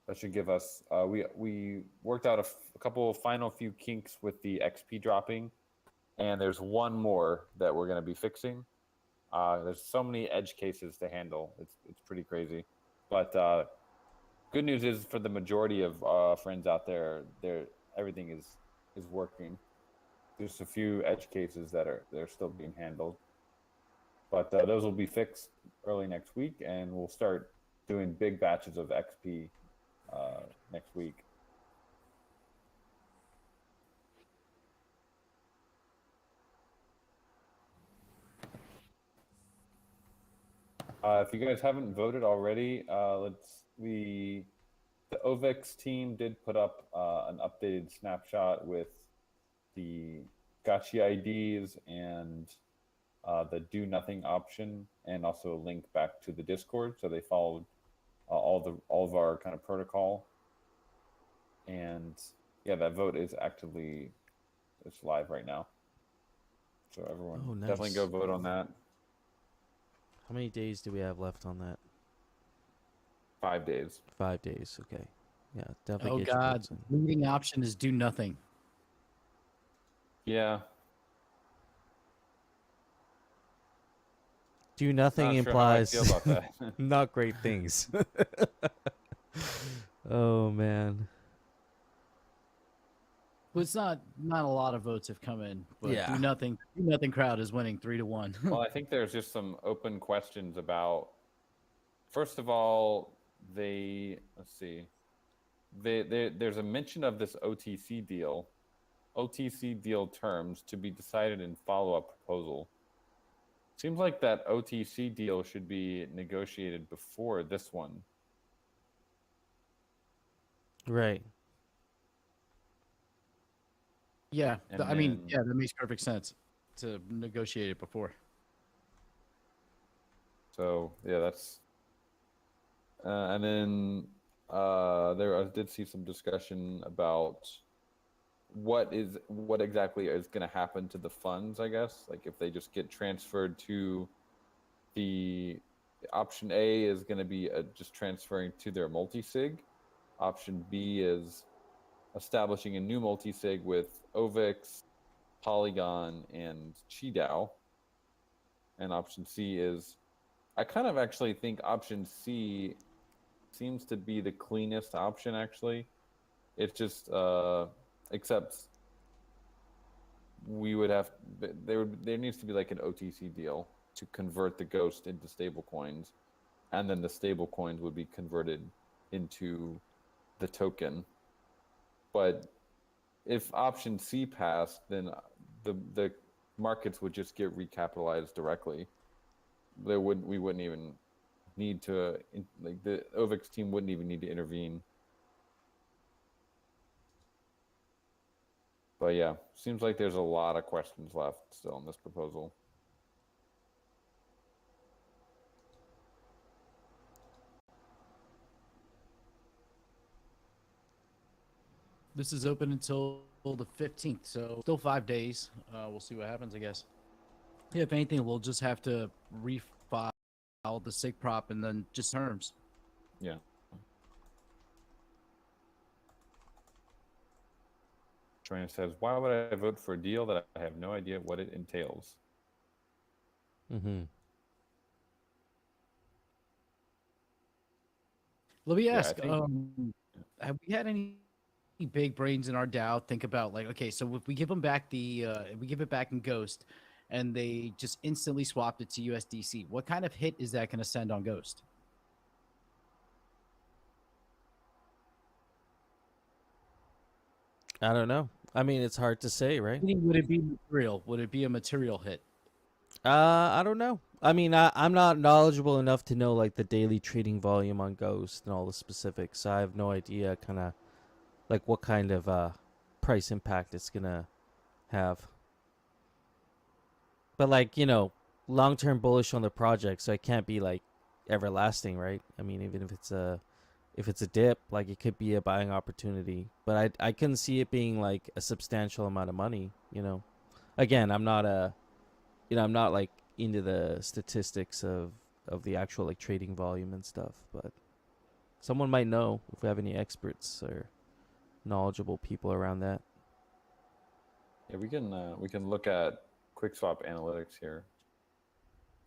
That should give us. We worked out a couple of final few kinks with the XP dropping, and there's one more that we're going to be fixing. There's so many edge cases to handle. It's pretty crazy, but good news is for the majority of friends out there, everything is working. There's a few edge cases they're still being handled, but those will be fixed early next week, and we'll start doing big batches of XP next week. If you guys haven't voted already, the Ovix team did put up an updated snapshot with the Gotchi IDs and the do nothing option, and also a link back to the Discord. So they followed all of our kind of protocol, and yeah, that vote is it's live right now. So everyone definitely go vote on that. How many days do we have left on that? 5 days. 5 days. Okay. Yeah, definitely. Oh get your God, votes in. leading option is do nothing. Yeah. Do nothing Not sure how I implies feel about that. not great things. Oh man. Well, it's not a lot of votes have come in, but Yeah. do nothing crowd is winning 3-1. Well, I think there's just some open questions about. First of all, let's see. There's a mention of this OTC deal. OTC deal terms to be decided in follow-up proposal. Seems like that OTC deal should be negotiated before this one. Right. Yeah, And I mean, then- yeah, that makes perfect sense to negotiate it before. So yeah, that's. And then I did see some discussion about what exactly is going to happen to the funds. I guess like if they just get transferred to the option A is going to be just transferring to their multi-sig. Option B is establishing a new multi-sig with Ovix, Polygon, and Qidao. And option C is, I kind of actually think option C seems to be the cleanest option, actually. It's just, except we would have, there needs to be like an OTC deal to convert the Ghost into stable coins. And then the stable coins would be converted into the token. But if option C passed, then the markets would just get recapitalized directly. We wouldn't even need to, like the Ovix team wouldn't even need to intervene. But yeah, seems like there's a lot of questions left still on this proposal. This is open until the 15th, so still 5 days. We'll see what happens, I guess. Yeah, if anything, we'll just have to refile the SIG prop and then just terms. Yeah. Joanna says, "Why would I vote for a deal that I have no idea what it entails?" Mm-hmm. Let me Yeah, I ask, think have we had any big brains in our DAO think about, like, okay, so if we give them back if we give it back in Ghost and they just instantly swapped it to USDC, what kind of hit is that going to send on Ghost? I don't know. I mean, it's hard to say, right? Would it be material? Would it be a material hit? I don't know. I mean, I'm not knowledgeable enough to know like the daily trading volume on Ghost and all the specifics. So I have no idea, kind of like what kind of price impact it's gonna have. But like long term bullish on the project, so it can't be like everlasting, right? I mean, even if it's a dip, like it could be a buying opportunity. But I can see it being like a substantial amount of money. Again, I'm not like into the statistics of the actual like trading volume and stuff, but someone might know if we have any experts or knowledgeable people around that. yeah, we can look at QuickSwap analytics here.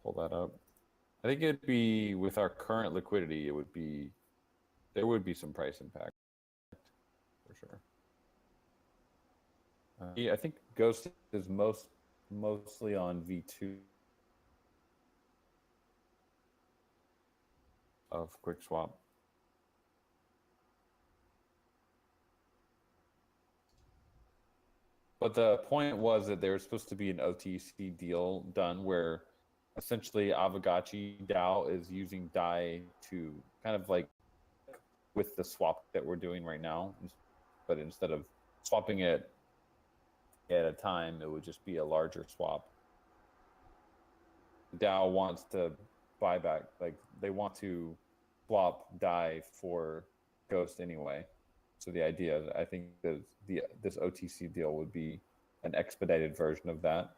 Pull that up. I think it'd be with our current liquidity, there would be some price impact for sure. Yeah, I think Ghost is mostly on V2 of QuickSwap. But the point was that there was supposed to be an OTC deal done where essentially Aavegotchi DAO is using DAI to kind of like with the swap that we're doing right now, but instead of swapping it at a time, it would just be a larger swap. DAO wants to buy back, like they want to swap DAI for Ghost anyway. So the idea, I think, that this OTC deal would be an expedited version of that.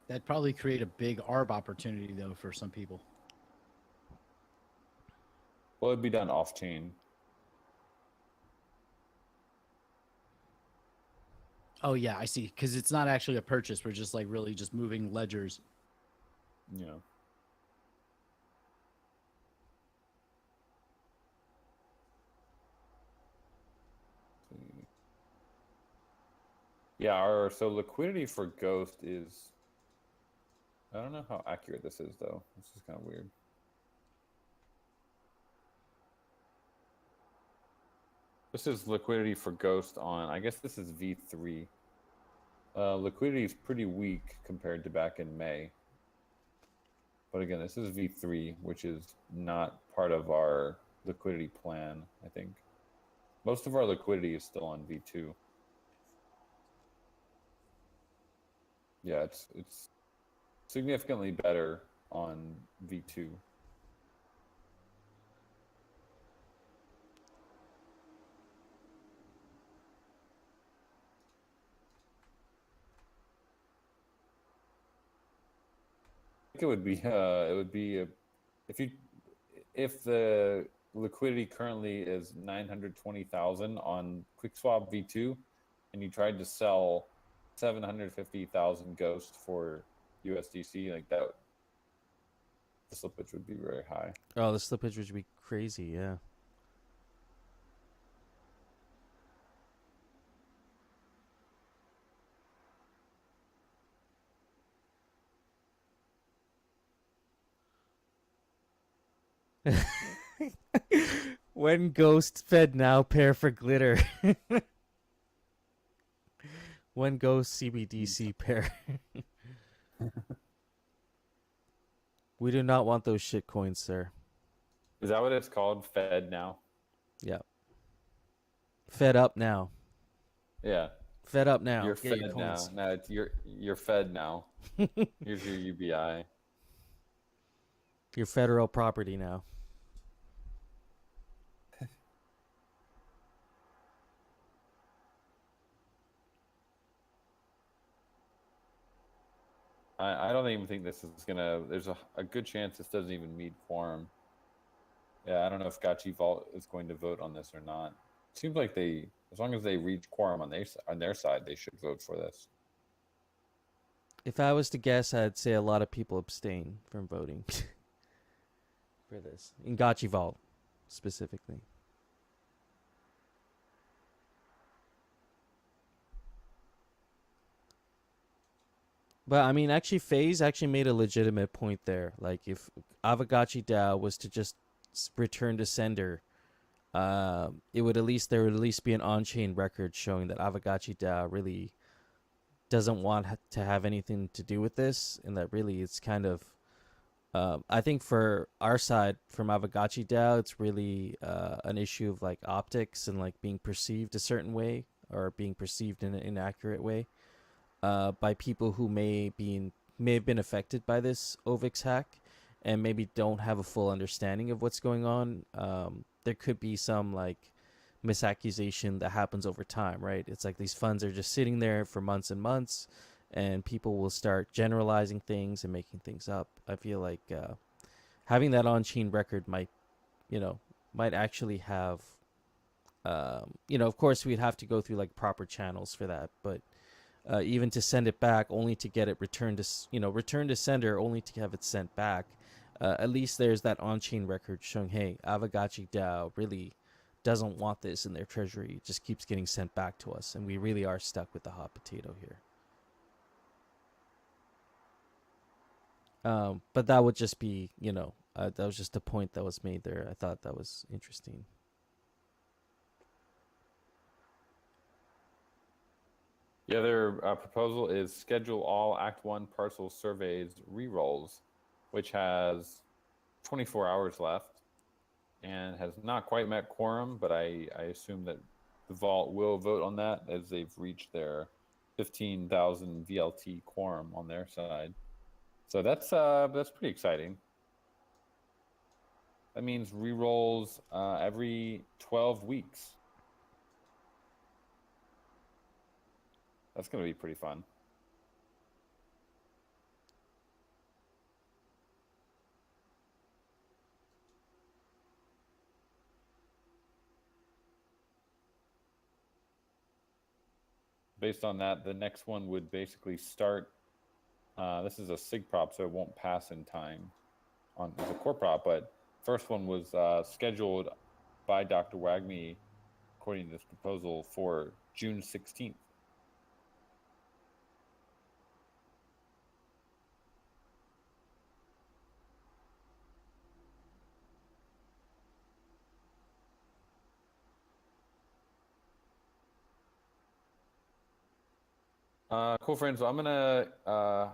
That'd probably create a big ARB opportunity, though, for some people. Well, it'd be done off chain. Oh, yeah, I see. Because it's not actually a purchase. We're just like really just moving ledgers. Yeah. Yeah, so liquidity for Ghost is, I don't know how accurate this is though. This is kind of weird. This is liquidity for Ghost on, I guess this is V3. Liquidity is pretty weak compared to back in May. But again, this is V3, which is not part of our liquidity plan, I think. Most of our liquidity is still on V2. Yeah, it's significantly better on V2. I think it would be if the liquidity currently is 920,000 on QuickSwap V2 and you tried to sell 750,000 Ghost for USDC, like that, the slippage would be very high. Oh, the slippage would be crazy, yeah. When Ghost fed now pair for glitter. When Ghost CBDC pair. We do not want those shit coins, sir. Is that what it's called? Fed now? Yeah. Fed up now. Yeah. Fed up now. You're Get fed your now. coins. No, you're fed now. Here's your UBI. Your federal property now. I don't even think this is gonna. There's a good chance this doesn't even meet quorum. Yeah, I don't know if Gotchi Vault is going to vote on this or not. Seems like they, as long as they reach quorum on their side, they should vote for this. If I was to guess, I'd say a lot of people abstain from voting for this in Gotchi Vault specifically. But I mean, actually, FaZe actually made a legitimate point there. Like, if Aavegotchi DAO was to just return to sender, it would at least there would at least be an on-chain record showing that Aavegotchi DAO really doesn't want to have anything to do with this, and that really it's kind of. I think for our side, from Aavegotchi DAO, it's really an issue of like optics and like being perceived a certain way or being perceived in an inaccurate way. By people who may have been affected by this OVIX hack and maybe don't have a full understanding of what's going on. There could be some like misaccusation that happens over time, right? It's like these funds are just sitting there for months and months, and people will start generalizing things and making things up. I feel like having that on-chain record might actually have, of course we'd have to go through like proper channels for that, but even to send it back only to get it returned to sender only to have it sent back, at least there's that on-chain record showing, hey, Aavegotchi DAO really doesn't want this in their treasury. It just keeps getting sent back to us, and we really are stuck with the hot potato here. But that would just be, that was just a point that was made there. I thought that was interesting. The other proposal is schedule all Act 1 parcel surveys rerolls, which has 24 hours left and has not quite met quorum, but I assume that the Vault will vote on that as they've reached their 15,000 VLT quorum on their side. So that's pretty exciting. That means rerolls every 12 weeks. That's going to be pretty fun. Based on that, the next one would basically start. This is a SIG prop, so it won't pass in time on as a core prop. But first one was scheduled by Dr. Wagme, according to this proposal, for June 16th. Cool, friends. Well, I'm gonna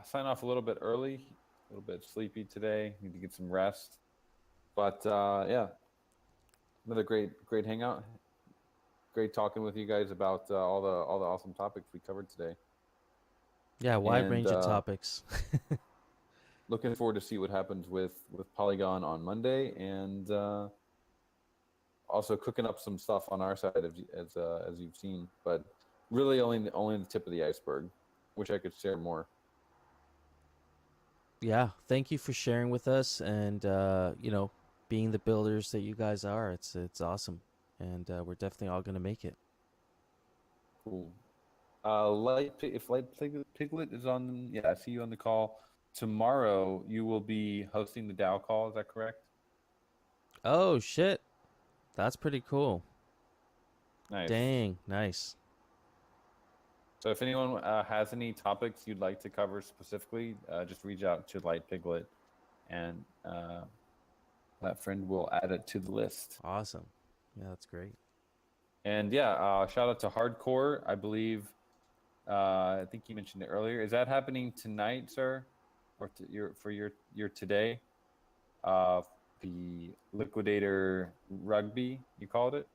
sign off a little bit early, a little bit sleepy today. Need to get some rest. But yeah, another great hangout. Great talking with you guys about all the awesome topics we covered today. Yeah, wide range of topics. Looking forward to see what happens with Polygon on Monday, and also cooking up some stuff on our side as you've seen, but really only the tip of the iceberg. Wish I could share more. Yeah, thank you for sharing with us, and being the builders that you guys are. It's awesome, and we're definitely all gonna make it. Cool. If Light Piglet is on, yeah, I see you on the call. Tomorrow you will be hosting the DAO call. Is that correct? Oh shit, that's pretty cool. Nice. Dang, nice. So if anyone has any topics you'd like to cover specifically, just reach out to Light Piglet, and that friend will add it to the list. Awesome. Yeah, that's great. And yeah, shout out to Hardcore. I believe, I think you mentioned it earlier. Is that happening tonight, sir, or for your today? The Liquidator Rugby, you called it?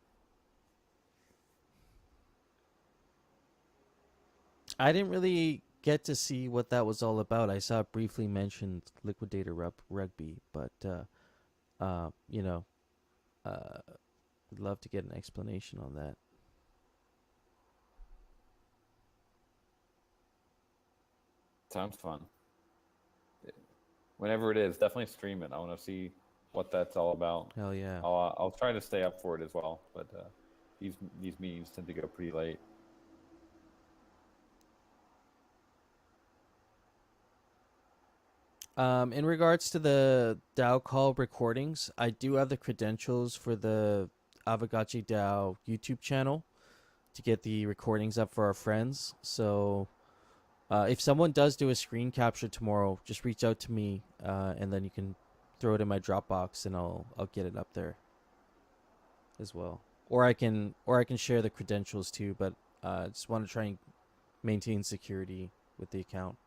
I didn't really get to see what that was all about. I saw it briefly mentioned Liquidator Rugby, but would love to get an explanation on that. Sounds fun. whenever it is, definitely stream it. I want to see what that's all about. Hell yeah. I'll try to stay up for it as well, but these meetings tend to go pretty late. In regards to the DAO call recordings, I do have the credentials for the Aavegotchi DAO YouTube channel to get the recordings up for our friends. So if someone does do a screen capture tomorrow, just reach out to me, and then you can throw it in my Dropbox, and I'll get it up there as well. Or I can share the credentials too, but I just want to try and maintain security with the account.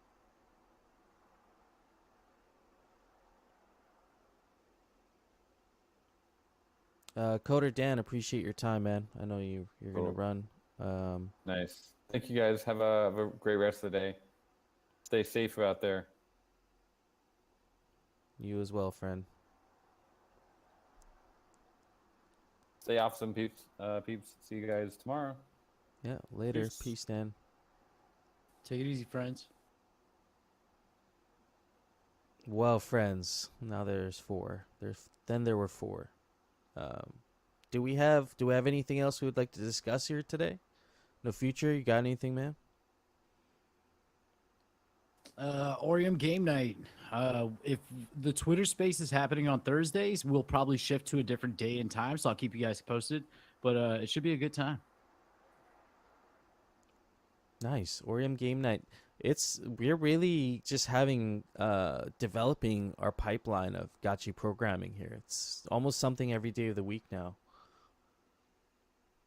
Coder Dan, appreciate your time, man. I know you're Cool. gonna run. Nice. Thank you guys. Have a great rest of the day. Stay safe out there. You as well, friend. Stay awesome, peeps. Peeps. See you guys tomorrow. Yeah, later. Peace. Peace, Dan. Take it easy, friends. Well, friends, now there's 4. There were 4. Do we have anything else we would like to discuss here today? No future. You got anything, man? Orium game night. If the Twitter space is happening on Thursdays, we'll probably shift to a different day and time, so I'll keep you guys posted. But it should be a good time. Nice. Orium game night. We're really just having developing our pipeline of Gotchi programming here. It's almost something every day of the week now.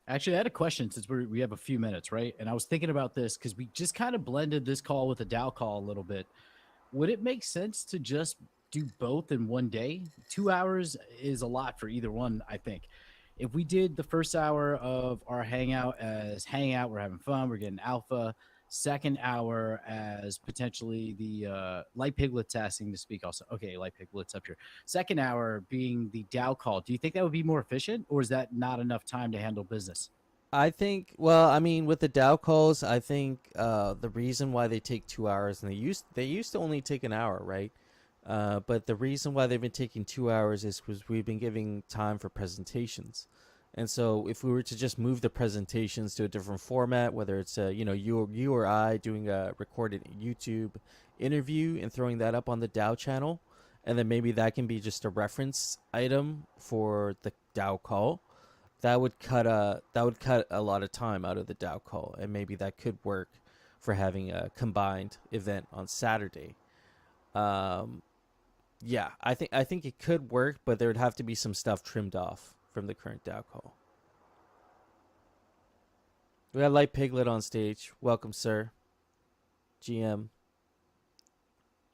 Actually, I had a question since we have a few minutes, right? And I was thinking about this because we just kind of blended this call with a DAO call a little bit. Would it make sense to just do both in one day? 2 hours is a lot for either one, I think. If we did the first hour of our hangout as hangout, we're having fun, we're getting alpha. Second hour as potentially the light piglet tasking to speak also. Okay, light piglet's up here. Second hour being the DAO call. Do you think that would be more efficient, or is that not enough time to handle business? I think, well, I mean, with the DAO calls, I think the reason why they take 2 hours, and they used to only take an hour, right? But the reason why they've been taking 2 hours is because we've been giving time for presentations. And so if we were to just move the presentations to a different format, whether it's you or I doing a recorded YouTube interview and throwing that up on the DAO channel, and then maybe that can be just a reference item for the DAO call, that would cut a lot of time out of the DAO call, and maybe that could work for having a combined event on Saturday. Yeah, I think it could work, but there would have to be some stuff trimmed off from the current DAO call. We got Light Piglet on stage. Welcome, sir. GM.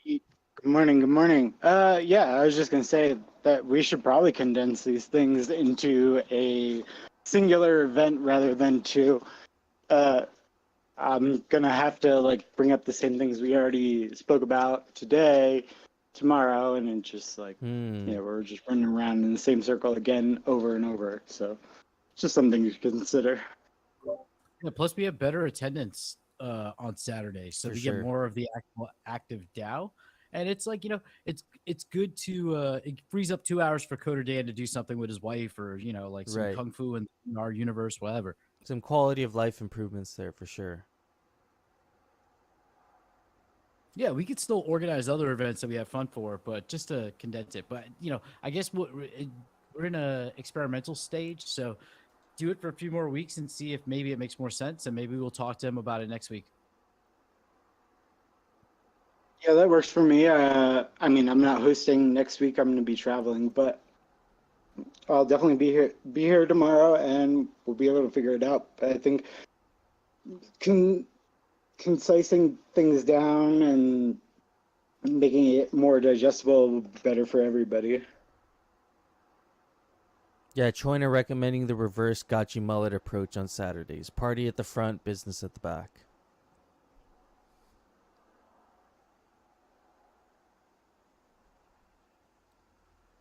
Good morning. Good morning. Yeah, I was just gonna say that we should probably condense these things into a singular event rather than two. I'm gonna have to bring up the same things we already spoke about today, tomorrow, and then just we're just running around in the same circle again over and over. So it's just something to consider. Yeah, plus we have better attendance on Saturday, so For we sure. get more of the active DAO. And it's it's good to it frees up 2 hours for Coder Dan to do something with his wife, or some Right. kung fu in our universe, whatever. Some quality of life improvements there for sure. Yeah, we could still organize other events that we have fun for, but just to condense it. But I guess we're in a experimental stage, so do it for a few more weeks and see if maybe it makes more sense, and maybe we'll talk to him about it next week. Yeah, that works for me. I mean, I'm not hosting next week. I'm going to be traveling, but I'll definitely be here tomorrow, and we'll be able to figure it out. But I think concising things down and making it more digestible will be better for everybody. Yeah, Choina recommending the reverse Gotchi mullet approach on Saturdays. Party at the front, business at the back.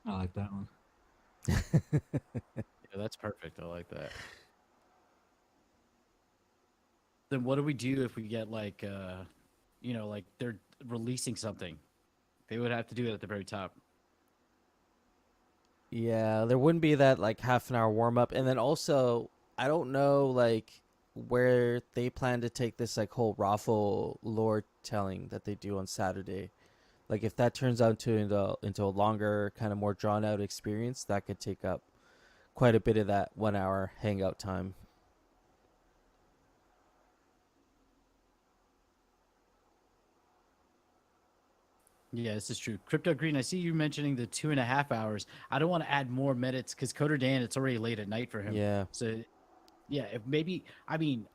I like that one. Yeah, that's perfect. I like that. Then what do we do if we get like they're releasing something They would have to do it at the very top. Yeah, there wouldn't be that like half an hour warm up, and then also I don't know like where they plan to take this like whole raffle lore telling that they do on Saturday. Like if that turns out into a longer, kind of more drawn out experience, that could take up quite a bit of that 1 hour hangout time. Yeah, this is true. Crypto Green, I see you mentioning the 2.5 hours. I don't want to add more minutes because Coder Dan, it's already late at night for him. Yeah. So, yeah, if maybe, I mean,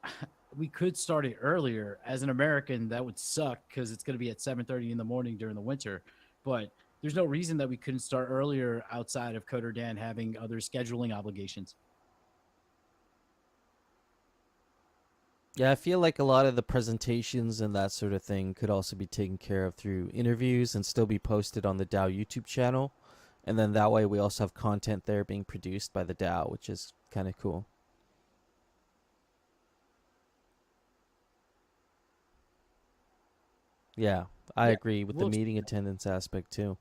we could start it earlier. As an American, that would suck because it's going to be at 7:30 in the morning during the winter. But there's no reason that we couldn't start earlier outside of Coder Dan having other scheduling obligations. Yeah, I feel like a lot of the presentations and that sort of thing could also be taken care of through interviews and still be posted on the DAO YouTube channel. And then that way we also have content there being produced by the DAO, which is kind of cool. Yeah, I Yeah, agree with the we'll meeting attendance aspect too.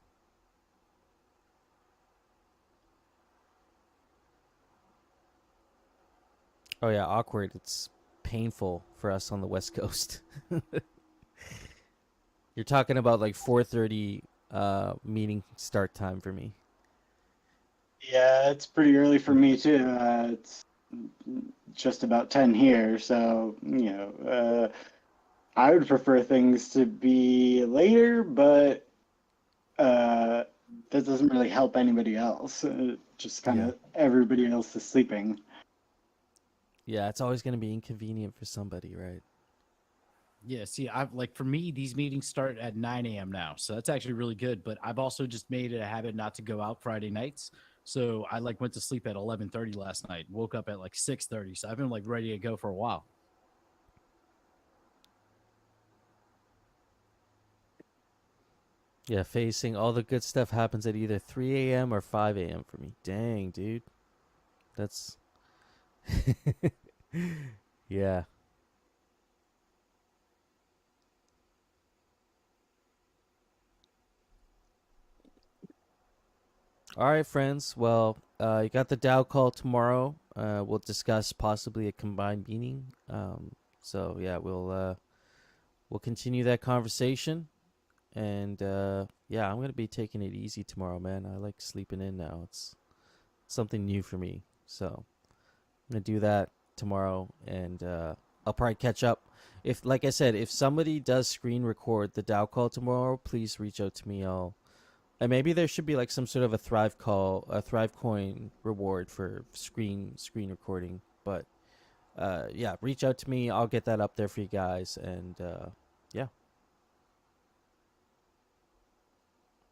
Oh yeah, awkward. It's painful for us on the West Coast. You're talking about like 4:30 meeting start time for me. Yeah, it's pretty early for me too. It's just about 10 here, so I would prefer things to be later, but that doesn't really help anybody else. Just kind of everybody else is sleeping. Yeah, it's always going to be inconvenient for somebody, right? Yeah, see, I've like for me, these meetings start at 9 a.m. now, so that's actually really good. But I've also just made it a habit not to go out Friday nights. So I like went to sleep at 11:30 last night, woke up at like 6:30. So I've been like ready to go for a while. Yeah, facing all the good stuff happens at either 3 a.m. or 5 a.m. for me. Dang, dude. That's yeah. All right, friends. Well, you got the DAO call tomorrow. We'll discuss possibly a combined meeting. So yeah, we'll continue that conversation. And yeah, I'm gonna be taking it easy tomorrow, man. I like sleeping in now. It's something new for me. So I'm gonna do that tomorrow, and I'll probably catch up. If, like I said, if somebody does screen record the DAO call tomorrow, please reach out to me. And maybe there should be like some sort of a Thrive coin reward for screen recording. But yeah, reach out to me. I'll get that up there for you guys. And yeah.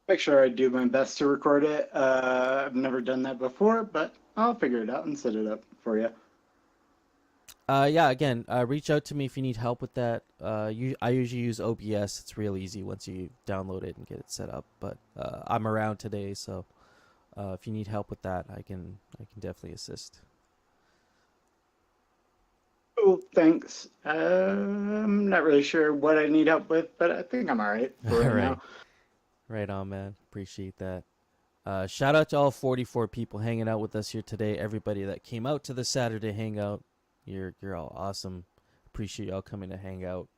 Make sure I do my best to record it. I've never done that before, but I'll figure it out and set it up for you. Yeah, again, reach out to me if you need help with that. I usually use OBS. It's real easy once you download it and get it set up. But I'm around today, so if you need help with that, I can definitely assist. Cool, thanks. I'm not really sure what I need help with, but I think I'm all right for right now. Right on, man. Appreciate that. Shout out to all 44 people hanging out with us here today. Everybody that came out to the Saturday hangout. You're all awesome. Appreciate y'all coming to hang out.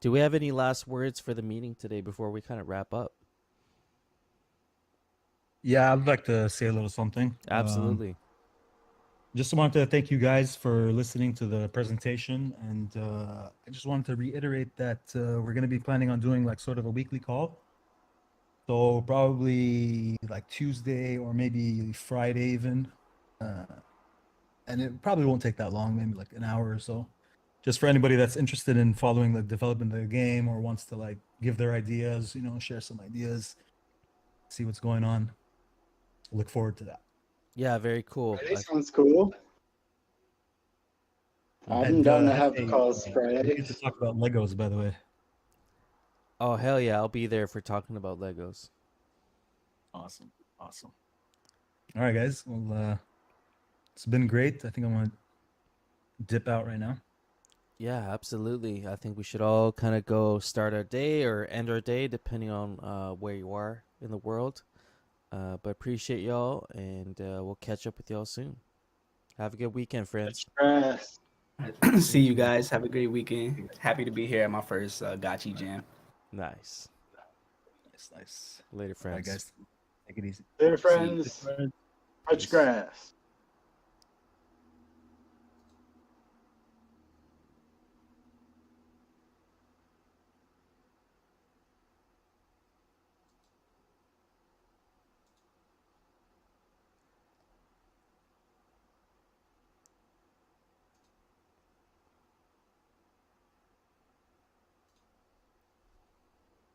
Do we have any last words for the meeting today before we kind of wrap up? Yeah, I'd like to say a little something. Absolutely. Just wanted to thank you guys for listening to the presentation, and I just wanted to reiterate that we're going to be planning on doing like sort of a weekly call. So probably like Tuesday or maybe Friday even. And it probably won't take that long, maybe like an hour or so. Just for anybody that's interested in following the development of the game or wants to like give their ideas, share some ideas, see what's going on. Look forward to that. Yeah, very cool. Friday sounds cool. I'm down to have calls We Friday. get to talk about Legos, by the way. Oh, hell yeah. I'll be there for talking about Legos. Awesome. All right, guys. Well, it's been great. I think I'm going to dip out right now. Yeah, absolutely. I think we should all kind of go start our day or end our day, depending on where you are in the world. But appreciate y'all, and we'll catch up with y'all soon. Have a good weekend, friends. Stress. See you guys. Have a great weekend. Happy to be here at my first Gotchi Jam. Nice. Nice. Later, All right, friends. guys. Take it easy. Later, See you. friends. Touch grass.